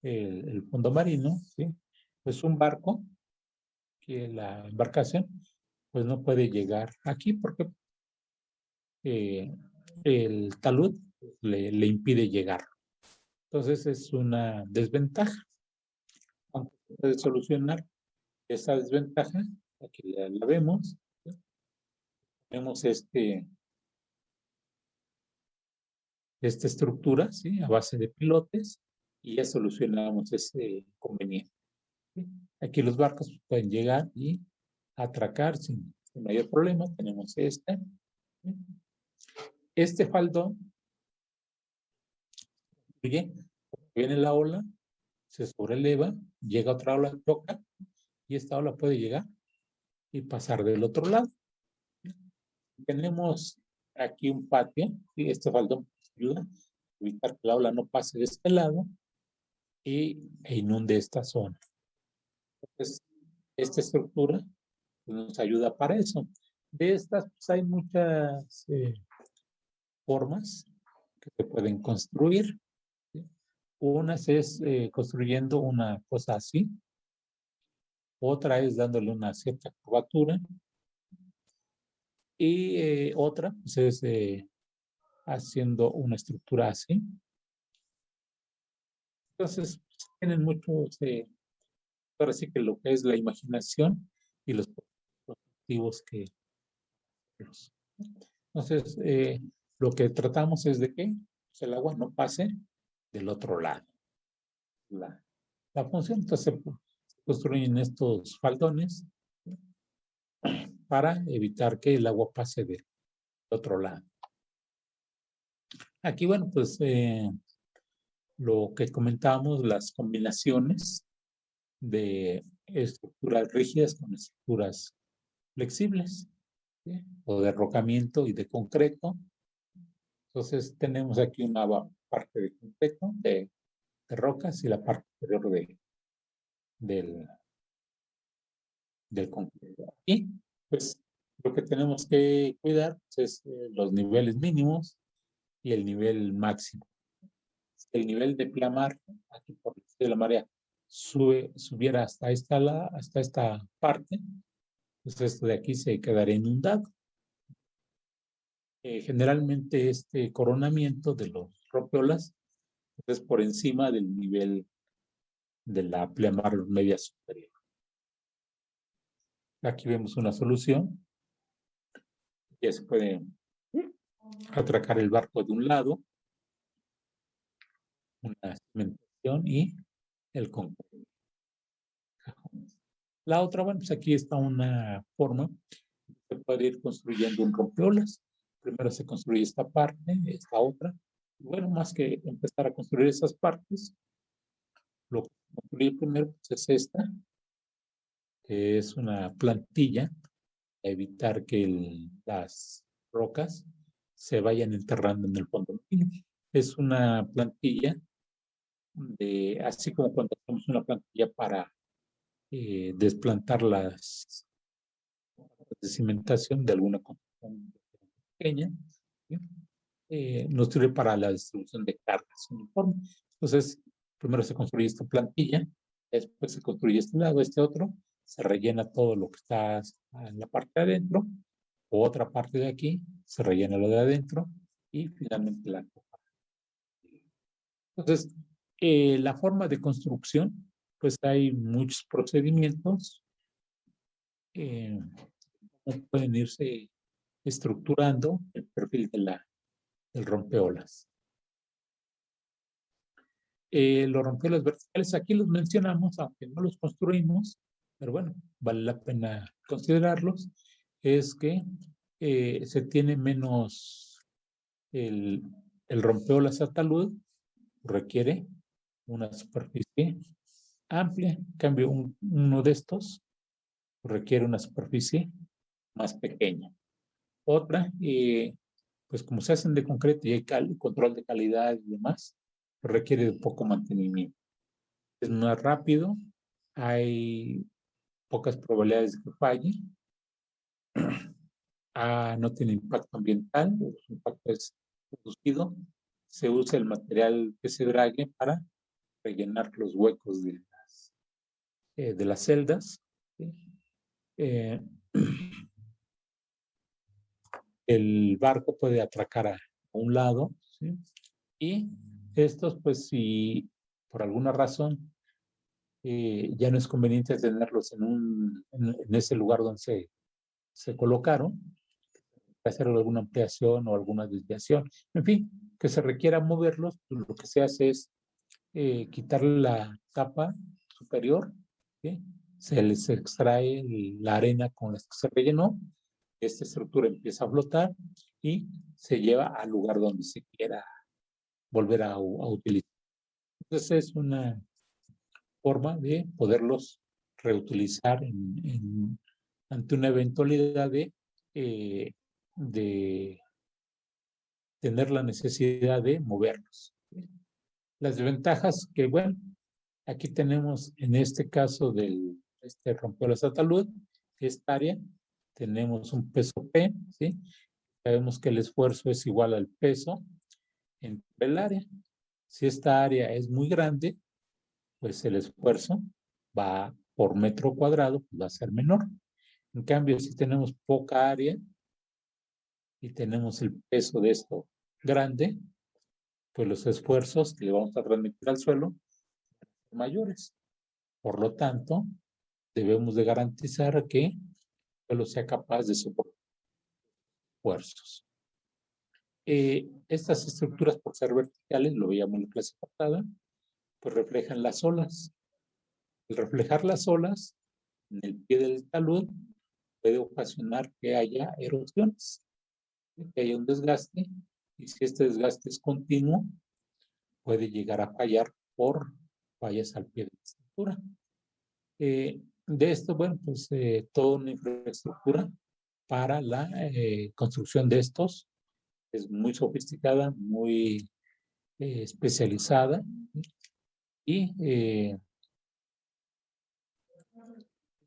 el fondo marino, ¿sí? Pues un barco, que la embarcación, pues no puede llegar aquí porque eh, el talud le impide llegar. Entonces es una desventaja. Aunque se puede solucionar esa desventaja, aquí la vemos, ¿sí? Vemos esta estructura, ¿sí? A base de pilotes, y ya solucionamos ese inconveniente. ¿Sí? Aquí los barcos pueden llegar y atracar sin mayor problema. Tenemos este. ¿Sí? Este faldón, viene la ola, se sobreleva, llega otra ola, toca, y esta ola puede llegar y pasar del otro lado. Tenemos aquí un patio, ¿sí? Este faldón ayuda a evitar que la ola no pase de este lado e inunde esta zona. Entonces, esta estructura nos ayuda para eso. De estas, pues, hay muchas formas que se pueden construir. ¿Sí? Unas es construyendo una cosa así, otra es dándole una cierta curvatura y otra pues, es haciendo una estructura así. Entonces, pues, tienen muchos, ahora sí que lo que es la imaginación y los objetivos que... Entonces, lo que tratamos es de que pues, el agua no pase del otro lado. La función, entonces, se construyen estos faldones para evitar que el agua pase del otro lado. Aquí, bueno, pues lo que comentábamos, las combinaciones de estructuras rígidas con estructuras flexibles, ¿sí? O de arrocamiento y de concreto. Entonces tenemos aquí una parte de concreto, de rocas, y la parte superior del, del concreto. Y pues lo que tenemos que cuidar pues, es los niveles mínimos y el nivel máximo. El nivel de pleamar, aquí por de la marea, subiera hasta esta parte, pues esto de aquí se quedaría inundado. Generalmente este coronamiento de los rompeolas es por encima del nivel de la pleamar media superior. Aquí vemos una solución. Ya se puede atracar el barco de un lado, una cimentación y el concreto. La otra, bueno, pues aquí está una forma. Se puede ir construyendo un rompeolas. Primero se construye esta parte, esta otra. Bueno, más que empezar a construir esas partes, lo que construir primero pues, es esta, que es una plantilla, evitar que las rocas se vayan enterrando en el fondo marino. Es una plantilla así como cuando hacemos una plantilla para desplantar las de cimentación de alguna construcción pequeña, ¿sí? Nos sirve para la distribución de cargas uniforme. Entonces, primero se construye esta plantilla, después se construye este lado, este otro, se rellena todo lo que está en la parte de adentro, otra parte de aquí, se rellena lo de adentro y finalmente la copa. Entonces, la forma de construcción, pues hay muchos procedimientos que pueden irse estructurando el perfil del rompeolas. Los rompeolas verticales aquí los mencionamos, aunque no los construimos, pero bueno, vale la pena considerarlos, es que se tiene menos el rompeolas a talud, requiere una superficie amplia, en cambio uno de estos requiere una superficie más pequeña. Otra, pues como se hacen de concreto y hay control de calidad y demás, requiere de poco mantenimiento. Es más rápido, hay pocas probabilidades de que falle, no tiene impacto ambiental, su impacto es reducido, se usa el material que se drague para rellenar los huecos de las celdas. ¿Sí? Eh, el barco puede atracar a un lado, ¿sí? Y estos, pues si por alguna razón ya no es conveniente tenerlos en ese lugar donde se colocaron, hacer alguna ampliación o alguna desviación. En fin, que se requiera moverlos, pues lo que se hace es quitarle la capa superior, ¿sí? Se les extrae la arena con la que se rellenó, esta estructura empieza a flotar y se lleva al lugar donde se quiera volver a utilizar. Entonces es una forma de poderlos reutilizar ante una eventualidad de tener la necesidad de moverlos. Las desventajas que, bueno, aquí tenemos en este caso del rompeolas de talud, esta área, tenemos un peso P, ¿sí? Sabemos que el esfuerzo es igual al peso entre el área. Si esta área es muy grande, pues el esfuerzo va por metro cuadrado, pues va a ser menor. En cambio, si tenemos poca área y tenemos el peso de esto grande, pues los esfuerzos que le vamos a transmitir al suelo son mayores. Por lo tanto, debemos de garantizar que el suelo sea capaz de soportar esfuerzos. Estas estructuras, por ser verticales, lo veíamos en la clase pasada, pues reflejan las olas. Al reflejar las olas en el pie del talud, puede ocasionar que haya erosiones, que haya un desgaste, y si este desgaste es continuo, puede llegar a fallar por fallas al pie de la estructura. De esto, bueno, pues toda una infraestructura para la construcción de estos es muy sofisticada, muy especializada, y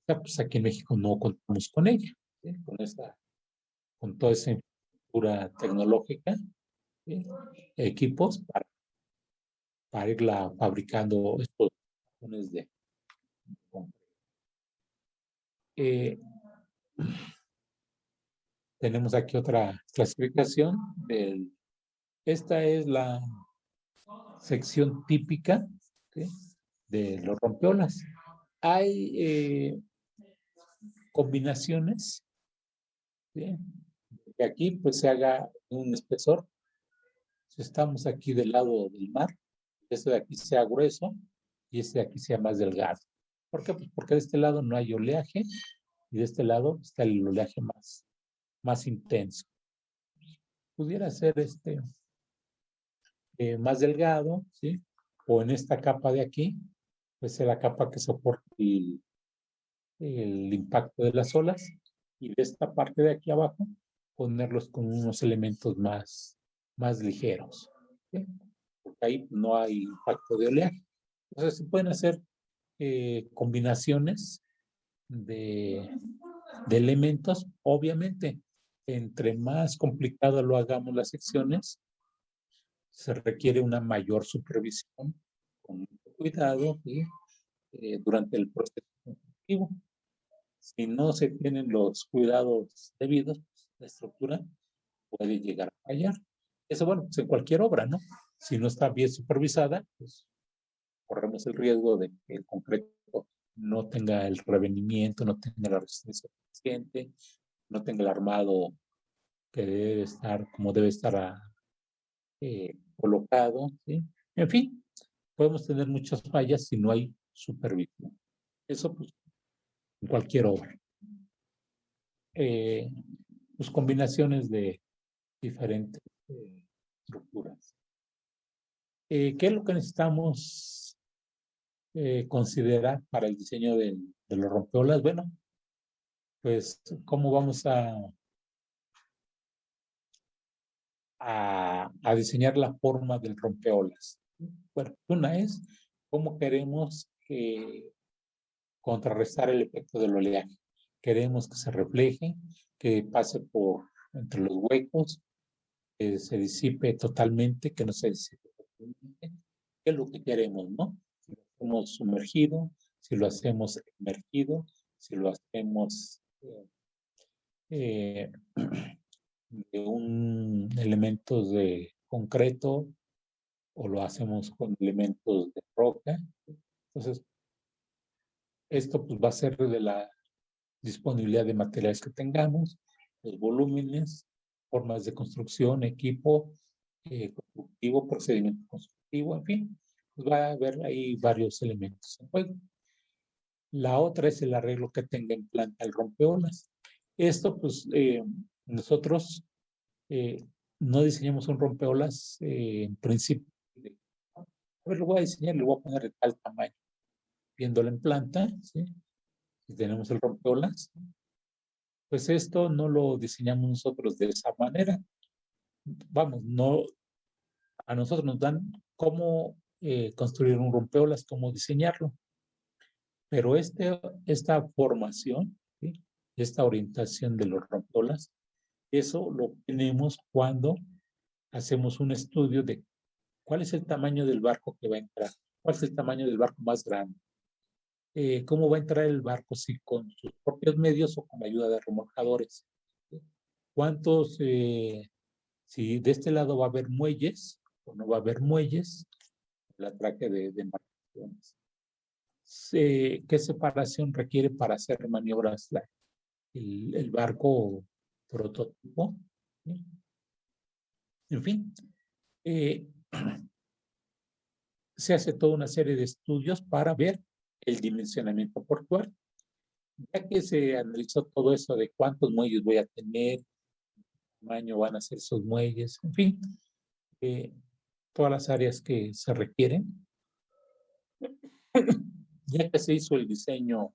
pues aquí en México no contamos con ella, ¿sí? Con toda esa infraestructura tecnológica, ¿sí? Equipos para irla fabricando estos de tenemos aquí otra clasificación. Esta es la sección típica, ¿sí?, de los rompeolas. Hay combinaciones, ¿sí?, que aquí pues se haga un espesor. Si estamos aquí del lado del mar, este de aquí sea grueso y este de aquí sea más delgado. ¿Por qué? Pues porque de este lado no hay oleaje y de este lado está el oleaje más intenso. Pudiera ser más delgado, ¿sí? O en esta capa de aquí, pues es la capa que soporta el impacto de las olas, y de esta parte de aquí abajo ponerlos con unos elementos más ligeros, ¿sí? Porque ahí no hay impacto de oleaje. Entonces se pueden hacer combinaciones de elementos. Obviamente, entre más complicado lo hagamos las secciones, se requiere una mayor supervisión con mucho cuidado y durante el proceso constructivo. Si no se tienen los cuidados debidos, pues, la estructura puede llegar a fallar. Eso, bueno, pues en cualquier obra, ¿no? Si no está bien supervisada, pues corremos el riesgo de que el concreto no tenga el revenimiento, no tenga la resistencia suficiente, no tenga el armado que debe estar como debe estar colocado, ¿sí? En fin, podemos tener muchas fallas si no hay supervisión. Eso, pues, en cualquier obra. Pues combinaciones de diferentes estructuras. ¿Qué es lo que necesitamos considerar para el diseño de los rompeolas? Bueno, pues cómo vamos a diseñar la forma del rompeolas. Bueno, una es cómo queremos contrarrestar el efecto del oleaje. Queremos que se refleje, que pase por entre los huecos, que se disipe totalmente, que no se disipe totalmente. ¿Qué es lo que queremos, no? Si lo hacemos sumergido, si lo hacemos emergido, si lo hacemos de elementos de concreto o lo hacemos con elementos de roca. Entonces, esto pues va a ser de la disponibilidad de materiales que tengamos, los volúmenes, formas de construcción, equipo, constructivo, procedimiento constructivo, en fin, pues va a haber ahí varios elementos en juego. La otra es el arreglo que tenga en planta el rompeolas. Esto, pues, nosotros no diseñamos un rompeolas en principio. A ver, lo voy a diseñar, le voy a poner de tal tamaño. Viéndolo en planta, ¿sí? Si tenemos el rompeolas, pues esto no lo diseñamos nosotros de esa manera. Vamos, no, a nosotros nos dan cómo construir un rompeolas, cómo diseñarlo. Pero esta formación, ¿sí? Esta orientación de los rompeolas, eso lo tenemos cuando hacemos un estudio de cuál es el tamaño del barco que va a entrar, cuál es el tamaño del barco más grande, cómo va a entrar el barco, si con sus propios medios o con la ayuda de remolcadores. ¿Sí? ¿Cuántos, si de este lado va a haber muelles o no va a haber muelles, el atraque de embarcaciones? ¿Qué separación requiere para hacer maniobras el barco prototipo? ¿Sí? En fin, eh, se hace toda una serie de estudios para ver el dimensionamiento portuario. Ya que se analizó todo eso de cuántos muelles voy a tener, qué tamaño van a ser esos muelles, en fin, todas las áreas que se requieren. Ya que se hizo el diseño,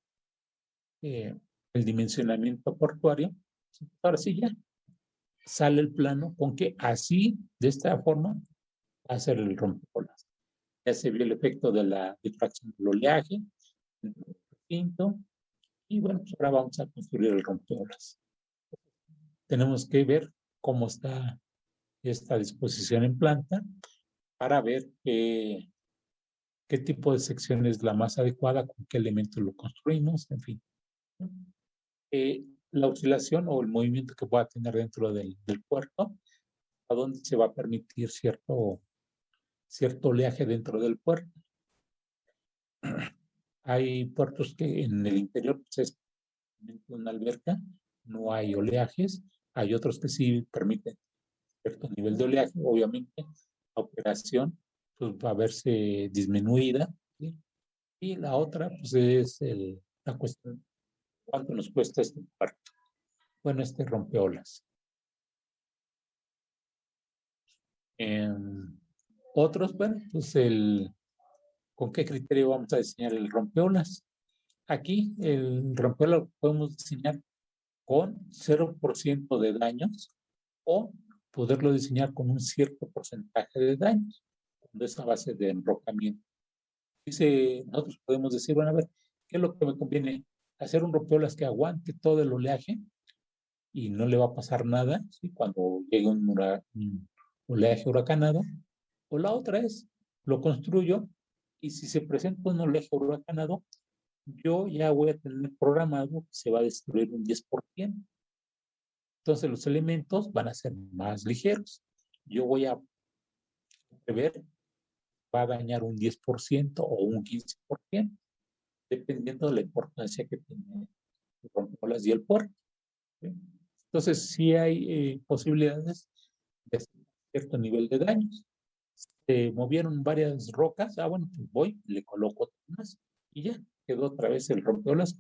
el dimensionamiento portuario, ahora sí ya sale el plano con que así, de esta forma, va a ser el rompeolas. Ya se vio el efecto de la difracción del oleaje, el recinto, y bueno, pues ahora vamos a construir el rompeolas. Tenemos que ver cómo está esta disposición en planta para ver qué tipo de sección es la más adecuada, con qué elementos lo construimos, en fin. La oscilación o el movimiento que pueda tener dentro del puerto, a dónde se va a permitir cierto oleaje dentro del puerto. Hay puertos que en el interior pues, es una alberca, no hay oleajes. Hay otros que sí permiten cierto nivel de oleaje. Obviamente, la operación pues, va a verse disminuida. ¿Sí? Y la otra pues, es la cuestión, ¿cuánto nos cuesta este puerto? Bueno, este rompeolas. Otros, bueno, pues ¿con qué criterio vamos a diseñar el rompeolas? Aquí el rompeolas lo podemos diseñar con 0% de daños o poderlo diseñar con un cierto porcentaje de daños, cuando es a base de enrocamiento. Nosotros podemos decir, bueno, a ver, ¿qué es lo que me conviene? Hacer un rompeolas que aguante todo el oleaje y no le va a pasar nada, ¿sí? Cuando llegue un oleaje huracanado. O la otra es, lo construyo y si se presenta un oleaje huracanado, yo ya voy a tener programado que se va a destruir un 10%. Entonces los elementos van a ser más ligeros. Yo voy a prever, va a dañar un 10% o un 15%, dependiendo de la importancia que tiene el rompeolas y el puerto. ¿Sí? Entonces sí hay posibilidades de cierto nivel de daños. Se movieron varias rocas, bueno, pues voy, le coloco más y ya quedó otra vez el rompeolas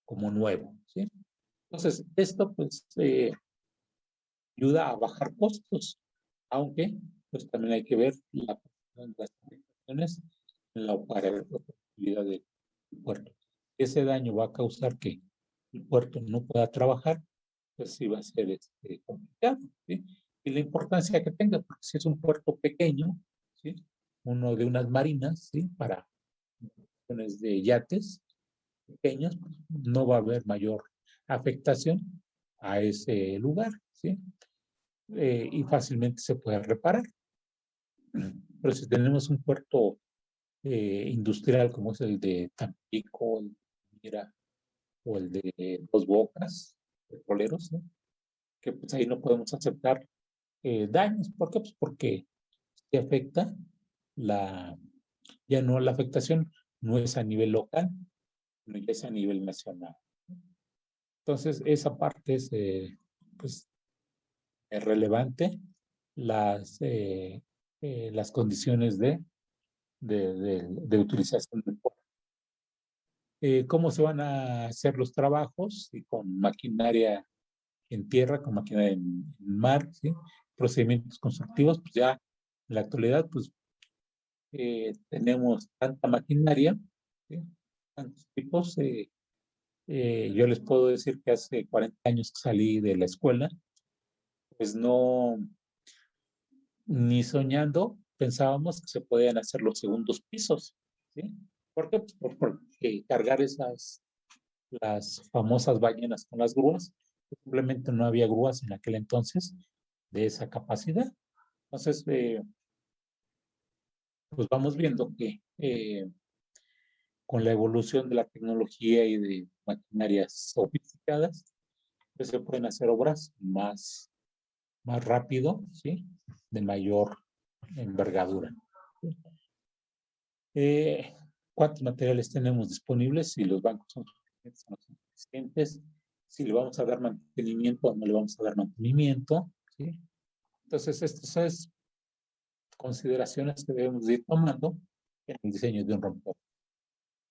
como nuevo, ¿sí? Entonces, esto pues ayuda a bajar costos, aunque pues también hay que ver las afectaciones en la operatividad del puerto. Ese daño va a causar que el puerto no pueda trabajar, pues sí va a ser complicado, ¿sí? Y la importancia que tenga, porque si es un puerto pequeño, ¿sí? Uno de unas marinas, ¿sí? Para de yates pequeños, pues, no va a haber mayor afectación a ese lugar, ¿sí? Y fácilmente se puede reparar. Pero si tenemos un puerto industrial como es el de Tampico, el de Mira, o el de Dos Bocas, petroleros, ¿no? Que pues ahí no podemos aceptar daños. ¿Por qué? Pues porque se afecta la, ya no, la afectación no es a nivel local, no es a nivel nacional. Entonces, esa parte es, pues, es relevante las condiciones de utilización del puerto. ¿Cómo se van a hacer los trabajos? Y con maquinaria en tierra, con maquinaria en mar, ¿sí? Procedimientos constructivos, pues ya en la actualidad, pues tenemos tanta maquinaria, ¿sí? Tantos tipos. Yo les puedo decir que hace 40 años que salí de la escuela, pues no, ni soñando pensábamos que se podían hacer los segundos pisos, ¿sí? ¿Por qué? Pues porque cargar las famosas ballenas con las grúas, simplemente no había grúas en aquel entonces de esa capacidad. Entonces, pues vamos viendo que con la evolución de la tecnología y de maquinarias sofisticadas, pues se pueden hacer obras más rápido, ¿sí? De mayor envergadura. Eh, ¿Cuántos materiales tenemos disponibles? Si los bancos son suficientes o no son suficientes, si le vamos a dar mantenimiento o no le vamos a dar mantenimiento, ¿sí? Entonces, estas son consideraciones que debemos ir tomando en el diseño de un rompeolas.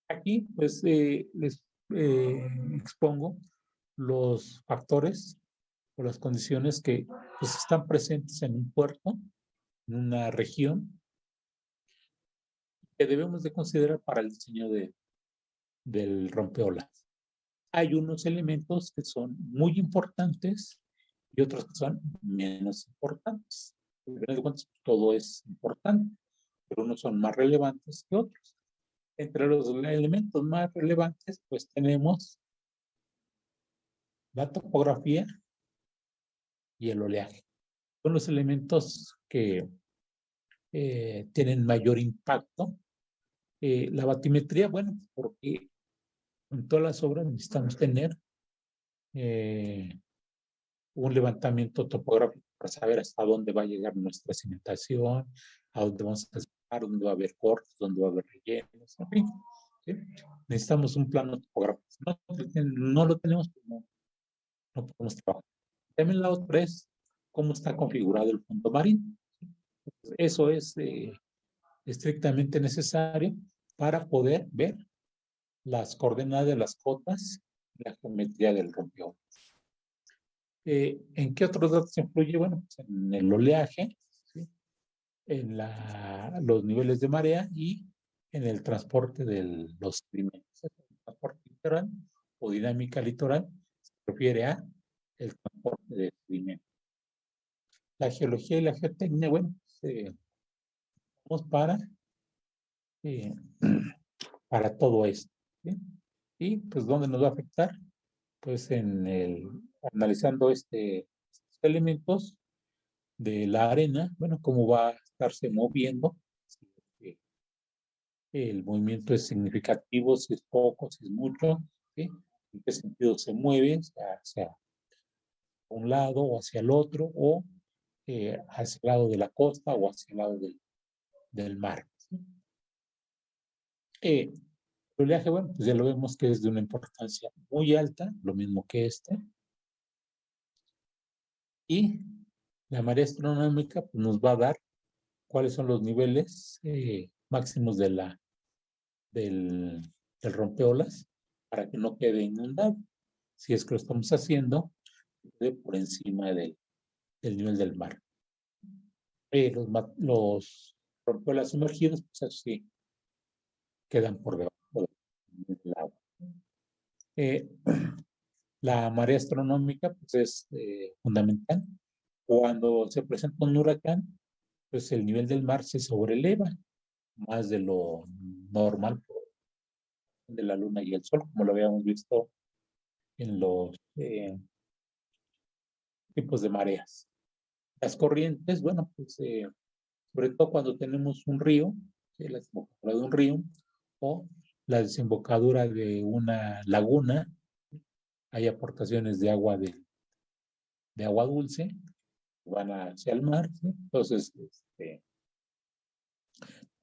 Aquí, pues, les expongo los factores o las condiciones que pues, están presentes en un puerto, en una región, que debemos de considerar para el diseño del rompeolas. Hay unos elementos que son muy importantes y otros que son menos importantes. En fin de cuentas, todo es importante, pero unos son más relevantes que otros. Entre los elementos más relevantes, pues tenemos la topografía y el oleaje. Son los elementos que tienen mayor impacto. La batimetría, bueno, porque en todas las obras necesitamos tener eh, un levantamiento topográfico para saber hasta dónde va a llegar nuestra cimentación, a dónde vamos a estar, dónde va a haber cortes, dónde va a haber rellenos, en fin. ¿Sí? Necesitamos un plano topográfico. Si no lo tenemos, pues no podemos trabajar. También la otra es cómo está configurado el fondo marino. Eso es estrictamente necesario para poder ver las coordenadas de las cotas, la geometría del rompeolas. ¿En qué otros datos influye? Bueno, pues en el oleaje, ¿sí? En los niveles de marea y en el transporte de los sedimentos. El transporte litoral o dinámica litoral se refiere a el transporte de sedimentos. La geología y la geotecnia, bueno, vamos eh, para todo esto, ¿sí? Y pues, ¿dónde nos va a afectar? Pues analizando estos elementos de la arena, bueno, cómo va a estarse moviendo, si el movimiento es significativo, si es poco, si es mucho, ¿sí? En qué sentido se mueve, hacia un lado o hacia el otro, o hacia el lado de la costa o hacia el lado del mar, ¿sí? El oleaje, bueno, pues ya lo vemos que es de una importancia muy alta, lo mismo que este, y la marea astronómica pues, nos va a dar cuáles son los niveles máximos del rompeolas para que no quede inundado. Si es que lo estamos haciendo, quede por encima del nivel del mar. Los rompeolas sumergidos, pues así quedan por debajo del agua. La marea astronómica pues, es fundamental. Cuando se presenta un huracán, pues el nivel del mar se sobreleva más de lo normal de la luna y el sol, como lo habíamos visto en los tipos de mareas. Las corrientes, bueno, pues sobre todo cuando tenemos un río, ¿sí? La desembocadura de un río o la desembocadura de una laguna, hay aportaciones de agua dulce que van hacia el mar, ¿sí? Entonces,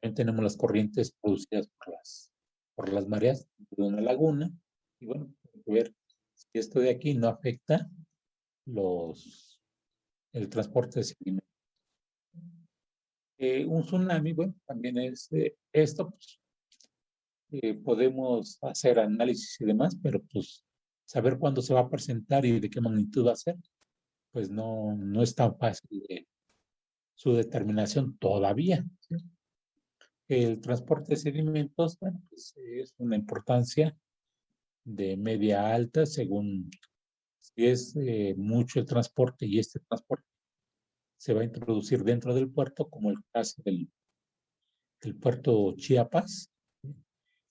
también tenemos las corrientes producidas por las mareas de una laguna, y bueno, hay que ver si esto de aquí no afecta el transporte de sedimentos. Un tsunami, bueno, también es esto, pues, podemos hacer análisis y demás, pero pues saber cuándo se va a presentar y de qué magnitud va a ser, pues no es tan fácil su determinación todavía, ¿sí? El transporte de sedimentos, bueno, pues es una importancia de media a alta, según si es mucho el transporte y este transporte se va a introducir dentro del puerto, como el caso del puerto Chiapas,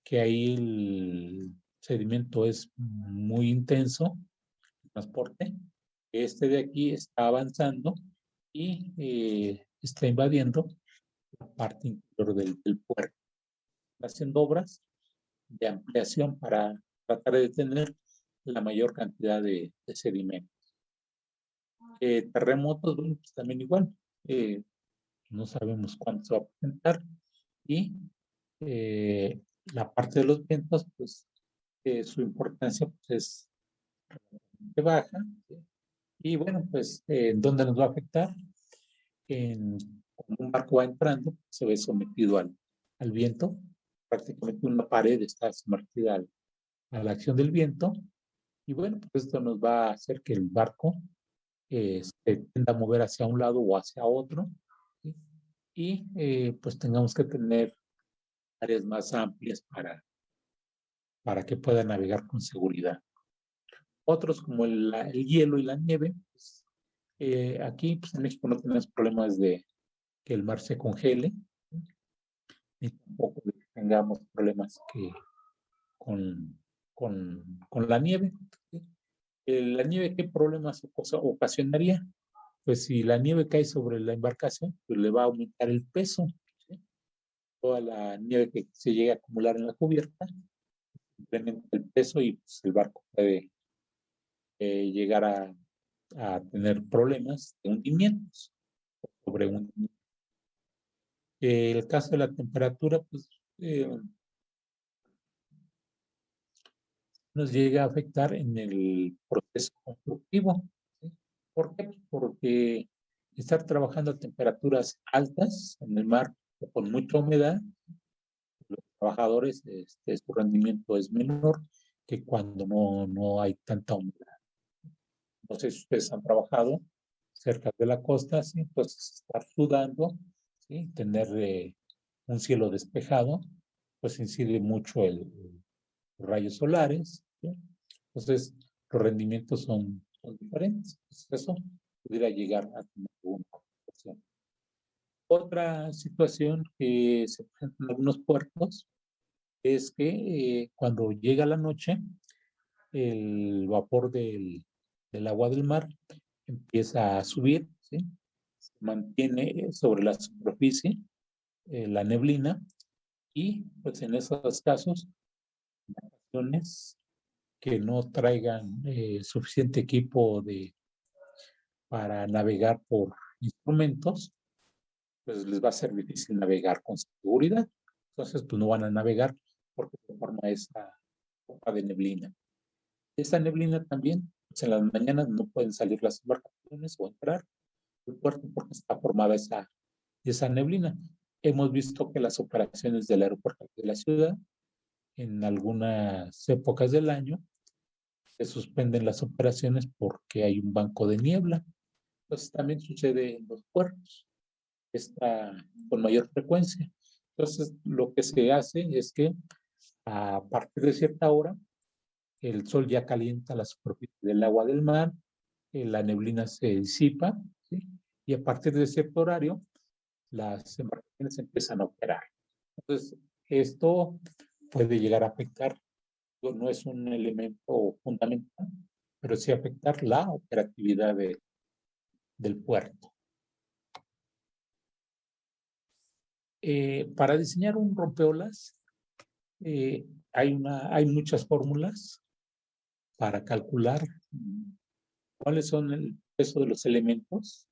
que ahí el sedimento es muy intenso, el transporte. Este de aquí está avanzando y está invadiendo la parte interior del puerto, haciendo obras de ampliación para tratar de detener la mayor cantidad de sedimentos. Terremotos, bueno, pues también igual, eh, no sabemos cuándo se va a presentar y eh, la parte de los vientos, pues su importancia pues, es baja, ¿sí? Y bueno, pues ¿en dónde nos va a afectar? Cuando un barco va entrando, se ve sometido al viento, prácticamente una pared está sumergida a la acción del viento, y bueno, pues esto nos va a hacer que el barco se tienda a mover hacia un lado o hacia otro, ¿sí? Y pues tengamos que tener áreas más amplias para que pueda navegar con seguridad. Otros como el hielo y la nieve, pues, aquí pues, en México no tenemos problemas de que el mar se congele, ni tampoco de que tengamos problemas con, con la nieve. ¿Sí? La nieve, ¿qué problemas ocasionaría? Pues si la nieve cae sobre la embarcación, pues le va a aumentar el peso. ¿Sí? Toda la nieve que se llega a acumular en la cubierta incrementa el peso y pues, el barco puede llegar a tener problemas de hundimientos sobre hundimientos. El caso de la temperatura, pues nos llega a afectar en el proceso constructivo. ¿Sí? ¿Por qué? Porque estar trabajando a temperaturas altas en el mar o con mucha humedad, los trabajadores, su rendimiento es menor que cuando no hay tanta humedad. No sé si ustedes han trabajado cerca de la costa, ¿sí? Entonces estar sudando, ¿sí? Tener un cielo despejado, pues incide mucho los rayos solares, ¿sí? Entonces los rendimientos son diferentes. Entonces, eso pudiera llegar a tener una complicación. Otra situación que se presenta en algunos puertos es que cuando llega la noche, el vapor del agua del mar empieza a subir, ¿sí? Se mantiene sobre la superficie la neblina y pues en esos casos, naciones que no traigan suficiente equipo para navegar por instrumentos, pues les va a ser difícil navegar con seguridad. Entonces, pues no van a navegar porque se forma esa copa de neblina. Esta neblina también, pues en las mañanas no pueden salir las embarcaciones o entrar al puerto porque está formada esa neblina. Hemos visto que las operaciones del aeropuerto de la ciudad, en algunas épocas del año, se suspenden las operaciones porque hay un banco de niebla. Entonces también sucede en los puertos, está con mayor frecuencia. Entonces lo que se hace es que a partir de cierta hora, el sol ya calienta la superficie del agua del mar, la neblina se disipa, ¿sí? Y a partir de cierto horario, las embarcaciones empiezan a operar. Entonces, esto puede llegar a afectar, no es un elemento fundamental, pero sí afectar la operatividad del puerto. Para diseñar un rompeolas, hay muchas fórmulas para calcular cuáles son el peso de los elementos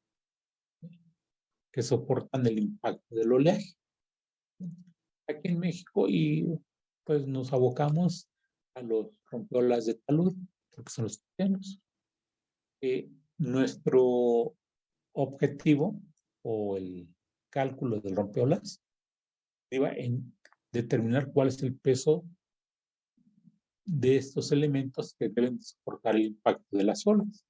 que soportan el impacto del oleaje. Aquí en México y pues nos abocamos a los rompeolas de talud, porque son los que tenemos. Nuestro objetivo o cálculo del rompeolas iba en determinar cuál es el peso de estos elementos que deben soportar el impacto de las olas.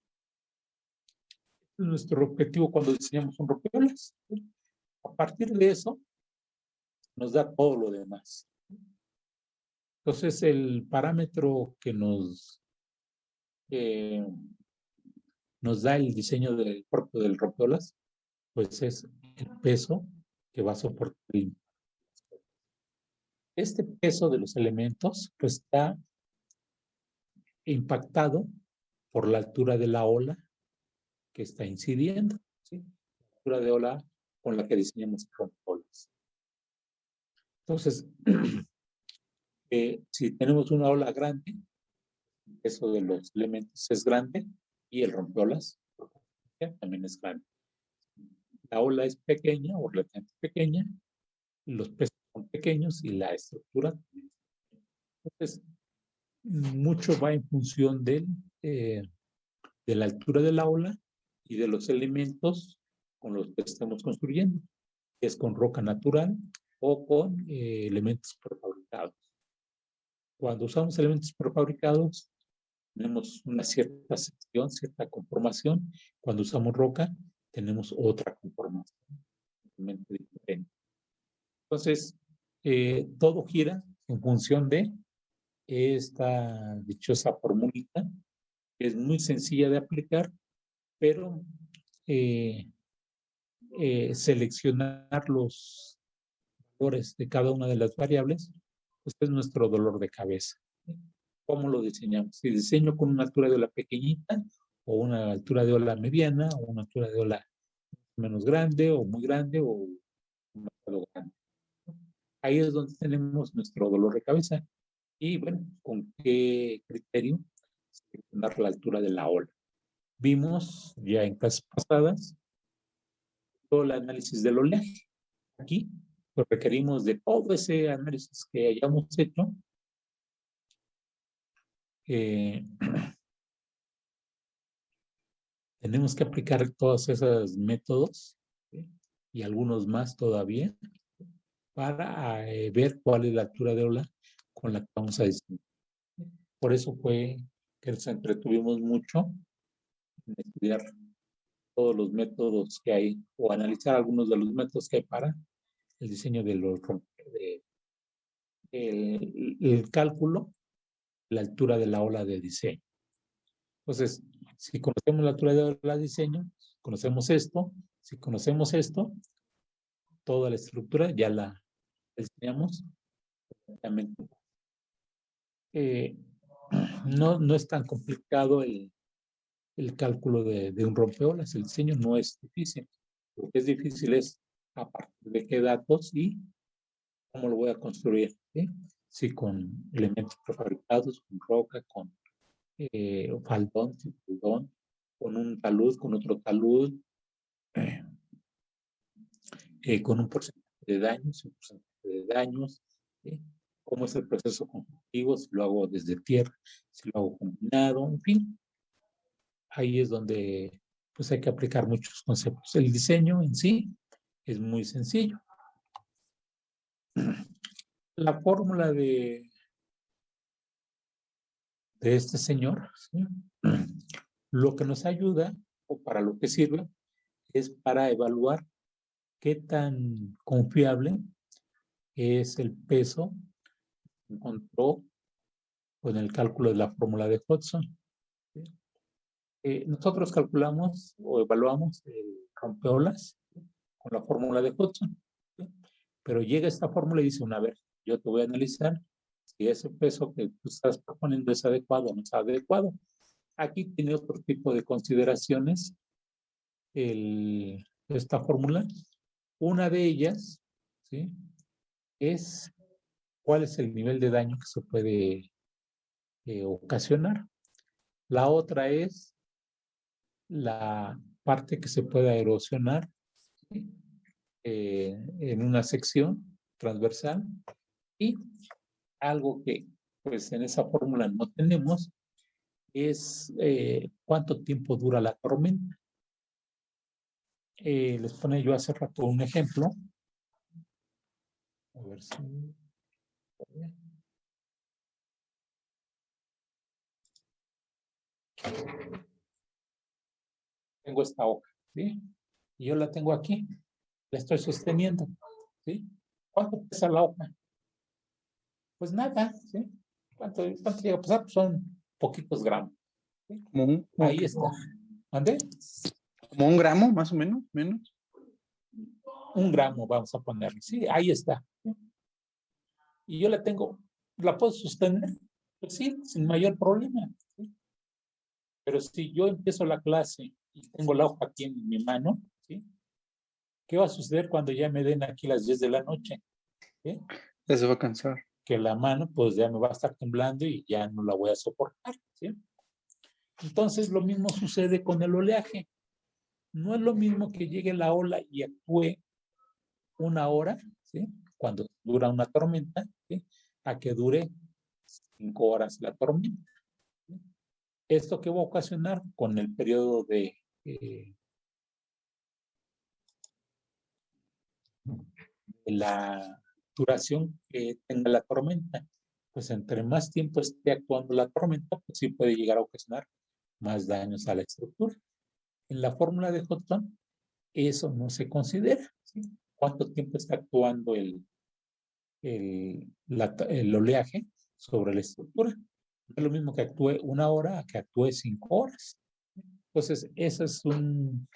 Es nuestro objetivo cuando diseñamos un rompeolas. A partir de eso, nos da todo lo demás. Entonces, el parámetro que nos da el diseño del cuerpo del rompeolas, pues es el peso que va a soportar el impacto. Este peso de los elementos pues está impactado por la altura de la ola que está incidiendo, ¿sí? La altura de ola con la que diseñamos el rompeolas. Entonces, si tenemos una ola grande, el peso de los elementos es grande y el rompeolas también es grande. La ola es pequeña o relativamente pequeña, los pesos son pequeños y la estructura también. Entonces, mucho va en función de la altura de la ola y de los elementos con los que estamos construyendo, es con roca natural o con elementos prefabricados. Cuando usamos elementos prefabricados, tenemos una cierta sección, cierta conformación. Cuando usamos roca, tenemos otra conformación totalmente diferente. Entonces, todo gira en función de esta dichosa formulita, que es muy sencilla de aplicar, pero seleccionar los valores de cada una de las variables, pues es nuestro dolor de cabeza. ¿Cómo lo diseñamos? Si diseño con una altura de ola pequeñita, o una altura de ola mediana, o una altura de ola menos grande, o muy grande, o demasiado grande. Ahí es donde tenemos nuestro dolor de cabeza. Y bueno, ¿con qué criterio seleccionar la altura de la ola? Vimos ya en clases pasadas todo el análisis del oleaje. Aquí pues requerimos de todo ese análisis que hayamos hecho. Tenemos que aplicar todos esos métodos, ¿sí? Y algunos más todavía para ver cuál es la altura de ola con la que vamos a diseñar. Por eso fue que nos entretuvimos mucho en estudiar todos los métodos que hay o analizar algunos de los métodos que hay para el diseño de los el cálculo de la altura de la ola de diseño. Entonces, si conocemos la altura de ola de diseño, conocemos esto. Si conocemos esto, toda la estructura ya la diseñamos. No es tan complicado el cálculo de un rompeolas. El diseño no es difícil. Lo que es difícil es a partir de qué datos y cómo lo voy a construir. ¿Sí? Si con elementos prefabricados, con roca, con faldón, sin faldón, con un talud, con otro talud, con un porcentaje de daños, un porcentaje de daños, ¿sí? Cómo es el proceso constructivo, si lo hago desde tierra, si lo hago combinado, en fin. Ahí es donde pues hay que aplicar muchos conceptos. El diseño en sí es muy sencillo. La fórmula de este señor, ¿sí? Lo que nos ayuda o para lo que sirve es para evaluar qué tan confiable es el peso que encontró con el cálculo de la fórmula de Hodgson. Nosotros calculamos o evaluamos el rompeolas con la fórmula de Hodgson, ¿sí? Pero llega esta fórmula y dice, a ver, yo te voy a analizar si ese peso que tú estás proponiendo es adecuado o no es adecuado. Aquí tiene otro tipo de consideraciones esta fórmula. Una de ellas, ¿sí? Es cuál es el nivel de daño que se puede ocasionar. La otra es la parte que se puede erosionar, ¿sí? En una sección transversal, y algo que pues en esa fórmula no tenemos es cuánto tiempo dura la tormenta. Les pone yo hace rato un ejemplo. A ver si... Tengo esta hoja, ¿sí? Y yo la tengo aquí, la estoy sosteniendo, ¿sí? ¿Cuánto pesa la hoja? Pues nada, ¿sí? ¿Cuánto llega a pesar? Pues son poquitos gramos, ¿sí? Ahí está. ¿Mande? Como 1 gramo, más o menos, menos. 1 gramo, vamos a ponerle, ¿sí? Ahí está. ¿Sí? Y yo la tengo, ¿la puedo sostener? Pues sí, sin mayor problema, ¿sí? Pero si yo empiezo la clase y tengo la hoja aquí en mi mano, ¿sí? ¿Qué va a suceder cuando ya me den aquí las 10 de la noche? ¿Sí? Ya se va a cansar. Que la mano pues ya me va a estar temblando y ya no la voy a soportar, ¿sí? Entonces lo mismo sucede con el oleaje. No es lo mismo que llegue la ola y actúe 1 hora, ¿sí? Cuando dura una tormenta, ¿sí? A que dure 5 horas la tormenta, ¿sí? ¿Esto qué va a ocasionar con el periodo de la duración que tenga la tormenta? Pues entre más tiempo esté actuando la tormenta, pues sí puede llegar a ocasionar más daños a la estructura. En la fórmula de Hodgson, eso no se considera, ¿sí? ¿Cuánto tiempo está actuando el oleaje sobre la estructura? No es lo mismo que actúe 1 hora a que actúe 5 horas. Entonces, ese es un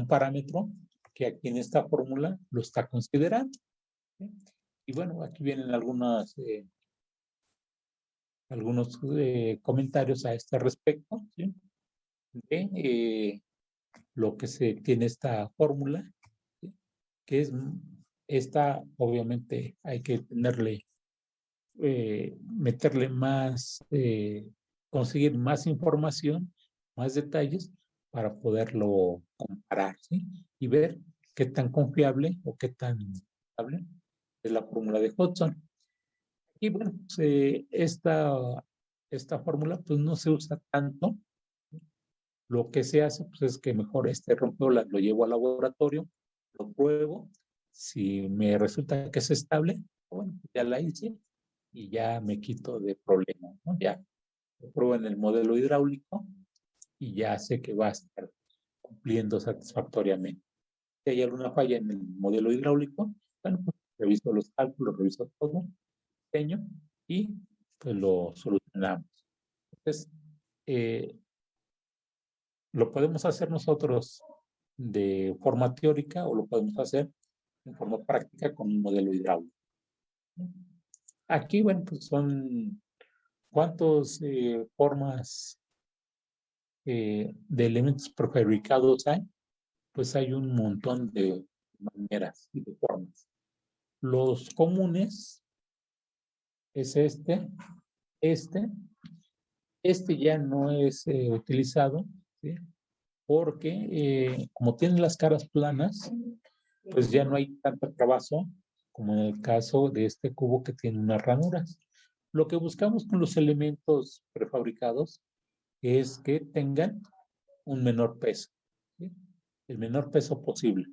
parámetro que aquí en esta fórmula lo está considerando, ¿sí? Y bueno, aquí vienen algunos comentarios a este respecto, ¿sí? De lo que se tiene esta fórmula, ¿sí? Que es esta, obviamente hay que meterle más, conseguir más información, más detalles para poderlo comparar, ¿sí? Y ver qué tan confiable o qué tan fiable es la fórmula de Hodgson. Y bueno, pues, esta fórmula pues no se usa tanto. Lo que se hace pues, es que mejor este rompeholas lo llevo al laboratorio, lo pruebo. Si me resulta que es estable, bueno, ya la hice y ya me quito de problemas, ¿no? Ya lo pruebo en el modelo hidráulico y ya sé que va a estar cumpliendo satisfactoriamente. Si hay alguna falla en el modelo hidráulico, bueno, pues reviso los cálculos, reviso todo, diseño y pues lo solucionamos. Entonces, eh, lo podemos hacer nosotros de forma teórica o lo podemos hacer en forma práctica con un modelo hidráulico. Aquí, bueno, pues son cuántas formas de elementos prefabricados hay. Pues hay un montón de maneras y de formas. Los comunes es este, este ya no es utilizado, ¿sí? Porque como tienen las caras planas, pues ya no hay tanto trabajo como en el caso de este cubo que tiene unas ranuras. Lo que buscamos con los elementos prefabricados es que tengan un menor peso, ¿sí? El menor peso posible.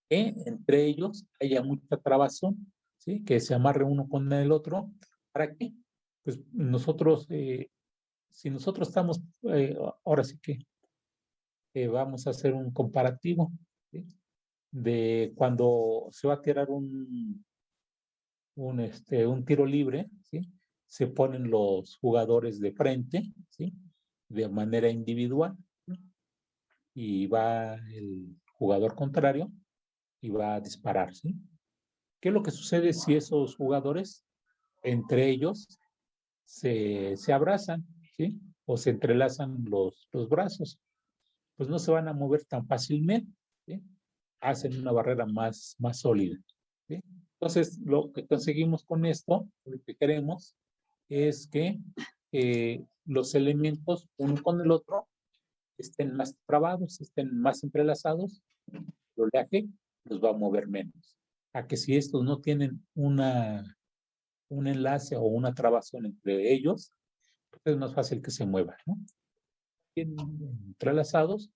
Que entre ellos haya mucha trabazón, ¿sí? Que se amarre uno con el otro. ¿Para qué? Pues nosotros, si nosotros estamos, ahora sí que vamos a hacer un comparativo, ¿sí? De cuando se va a tirar un tiro libre, ¿sí? Se ponen los jugadores de frente, ¿sí? De manera individual, ¿sí? Y va el jugador contrario y va a disparar, ¿sí? ¿Qué es lo que sucede si esos jugadores, entre ellos, se abrazan, ¿sí? O se entrelazan los brazos? Pues no se van a mover tan fácilmente, ¿sí? Hacen una barrera más sólida, ¿sí? Entonces, lo que conseguimos con esto, lo que queremos, es que los elementos uno con el otro estén más trabados, estén más entrelazados, el oleaje los va a mover menos. A que si estos no tienen un enlace o una trabazón entre ellos, pues es más fácil que se muevan, ¿no? Bien entrelazados,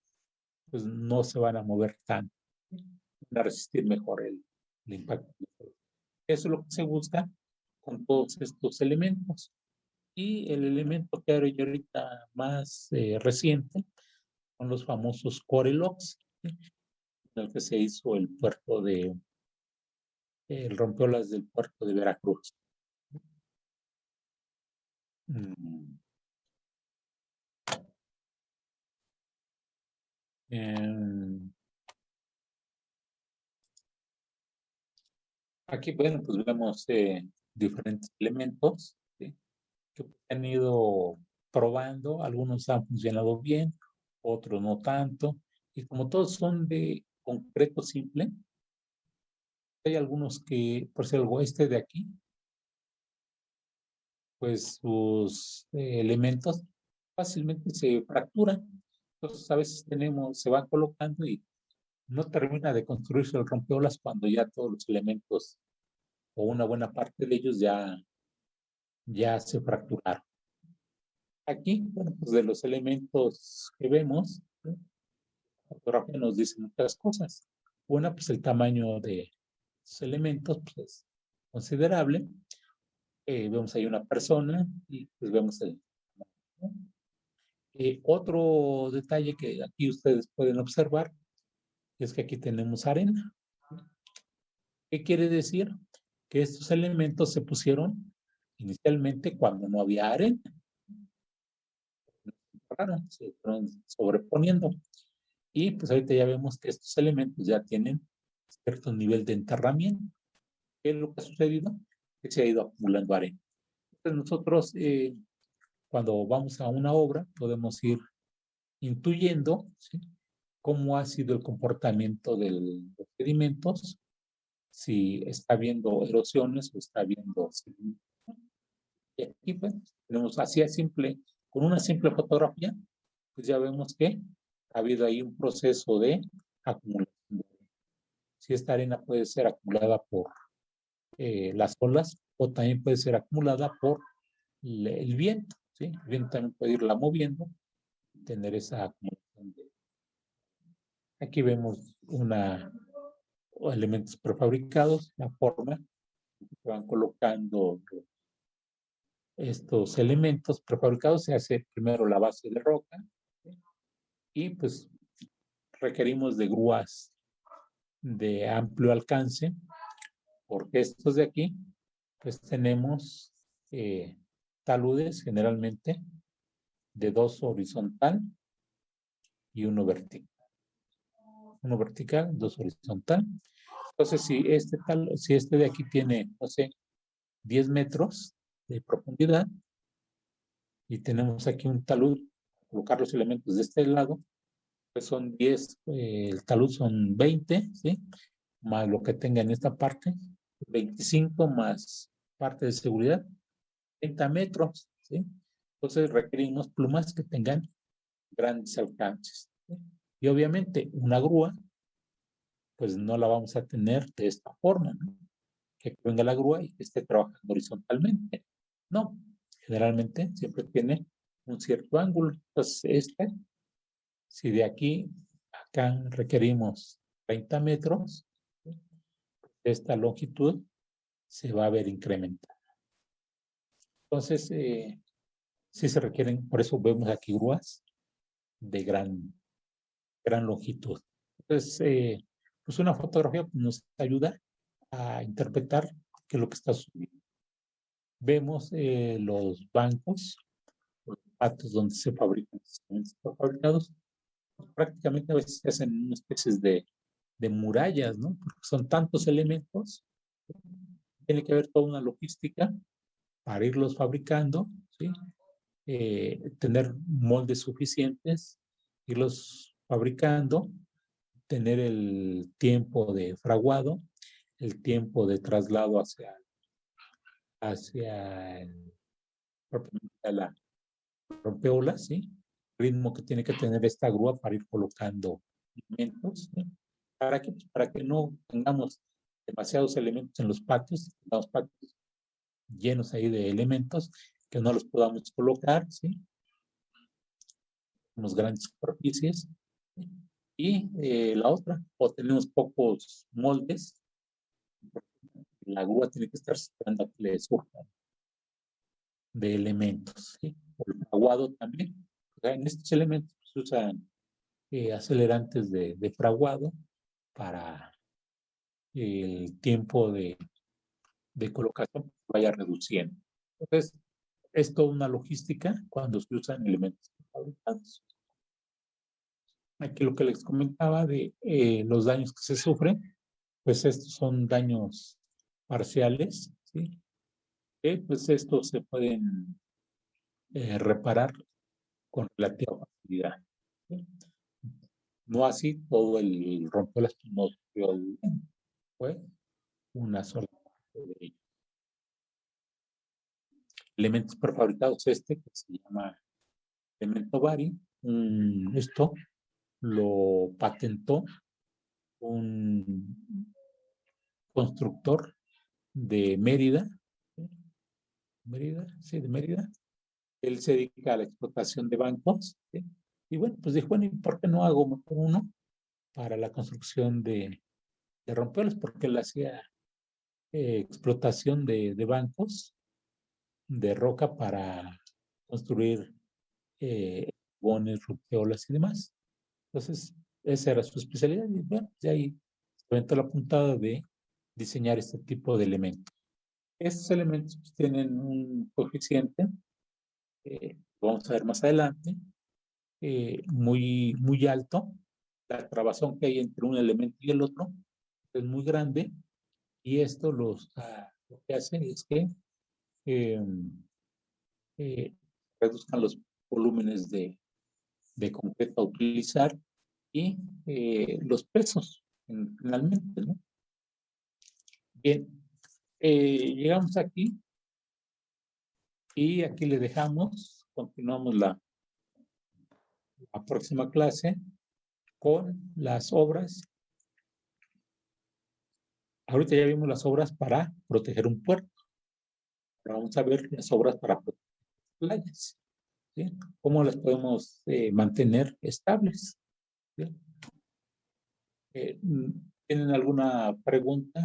pues no se van a mover tanto, van a resistir mejor el impacto. Eso es lo que se busca con todos estos elementos. Y el elemento que hay ahorita más reciente son los famosos core locks, ¿sí? En el que se hizo el rompeolas del puerto de Veracruz. Mm. Aquí, bueno, pues vemos diferentes elementos, ¿sí? Que han ido probando, algunos han funcionado bien, otros no tanto, y como todos son de concreto simple, hay algunos que, por si algo de aquí, pues sus elementos fácilmente se fracturan. Entonces a veces se van colocando y no termina de construirse el rompeolas cuando ya todos los elementos o una buena parte de ellos ya se fracturaron. Aquí, bueno, pues de los elementos que vemos, ¿no? La fotografía nos dice muchas cosas. Una, pues el tamaño de los elementos pues, es considerable. Vemos ahí una persona y pues vemos el tamaño, ¿no? Otro detalle que aquí ustedes pueden observar es que aquí tenemos arena. ¿Qué quiere decir? Que estos elementos se pusieron inicialmente cuando no había arena. Se fueron sobreponiendo. Y pues ahorita ya vemos que estos elementos ya tienen cierto nivel de enterramiento. ¿Qué es lo que ha sucedido? Que se ha ido acumulando arena. Entonces nosotros cuando vamos a una obra podemos ir intuyendo, ¿sí?, cómo ha sido el comportamiento de los sedimentos, si está habiendo erosiones o está habiendo sedimentos. Y aquí pues tenemos así a simple, con una simple fotografía, pues ya vemos que ha habido ahí un proceso de acumulación. Si esta arena puede ser acumulada por las olas o también puede ser acumulada por el viento, ¿sí? El viento también puede irla moviendo y tener esa acumulación. Aquí vemos elementos prefabricados, la forma que se van colocando estos elementos prefabricados. Se hace primero la base de roca, ¿sí? Y pues requerimos de grúas de amplio alcance, porque estos de aquí, pues tenemos taludes generalmente de 2 horizontal y uno vertical. Uno vertical, 2 horizontal. Entonces, si este de aquí tiene, no sé, 10 metros de profundidad y tenemos aquí un talud, colocar los elementos de este lado, pues son 10, el talud son 20, ¿sí? Más lo que tenga en esta parte, 25 más parte de seguridad, 30 metros, ¿sí? Entonces requerimos plumas que tengan grandes alcances, ¿sí? Y obviamente una grúa, pues no la vamos a tener de esta forma, ¿no? Que venga la grúa y que esté trabajando horizontalmente. No, generalmente siempre tiene un cierto ángulo. Entonces, si de aquí a acá requerimos 30 metros, ¿sí?, esta longitud se va a ver incrementada. Entonces, sí se requieren, por eso vemos aquí grúas de gran longitud. Entonces, pues una fotografía nos ayuda a interpretar qué es lo que está sucediendo. Vemos los bancos, los patos donde se fabrican los instrumentos fabricados, pues prácticamente a veces se hacen una especie de murallas, ¿no? Porque son tantos elementos, tiene que haber toda una logística para irlos fabricando, ¿sí? Tener moldes suficientes, irlos fabricando, tener el tiempo de fraguado, el tiempo de traslado hacia la rompeolas, ¿sí? El ritmo que tiene que tener esta grúa para ir colocando elementos, ¿sí? ¿Para qué? Pues para que no tengamos demasiados elementos en los patios, tengamos patios llenos ahí de elementos que no los podamos colocar, ¿sí? Unos grandes superficies, ¿sí? Y la otra, o tenemos pocos moldes, la grúa tiene que estar esperando a que le surjan de elementos, ¿sí? O el fraguado también. O sea, en estos elementos se usan acelerantes de fraguado para el tiempo de colocación vaya reduciendo. Entonces, es toda una logística cuando se usan elementos fabricados. Aquí lo que les comentaba de los daños que se sufren, pues estos son daños parciales, ¿sí? Pues estos se pueden reparar con relativa facilidad, ¿sí? No así todo el rompeolas que nos dio fue una sola parte de ellos. Elementos prefabricados, que se llama elemento bari, esto lo patentó un constructor de Mérida, sí, de Mérida. Él se dedica a la explotación de bancos, ¿sí? Y bueno, pues dijo, bueno, ¿y por qué no hago mejor uno para la construcción de rompeolas? Porque él hacía explotación de bancos de roca para construir bones, rompeolas y demás. Entonces, esa era su especialidad. Y bueno, de ahí se aventó la puntada de diseñar este tipo de elementos. Estos elementos pues, tienen un coeficiente, vamos a ver más adelante, muy alto. La trabazón que hay entre un elemento y el otro es muy grande y esto lo que hace es que eh, eh, reduzcan los volúmenes de concreto a utilizar y los pesos finalmente, ¿no? Bien, llegamos aquí y aquí le dejamos, continuamos la próxima clase con las obras. Ahorita ya vimos las obras para proteger un puerto. Ahora vamos a ver las obras para proteger playas, ¿sí? ¿Cómo las podemos mantener estables? ¿Sí? ¿Tienen alguna pregunta?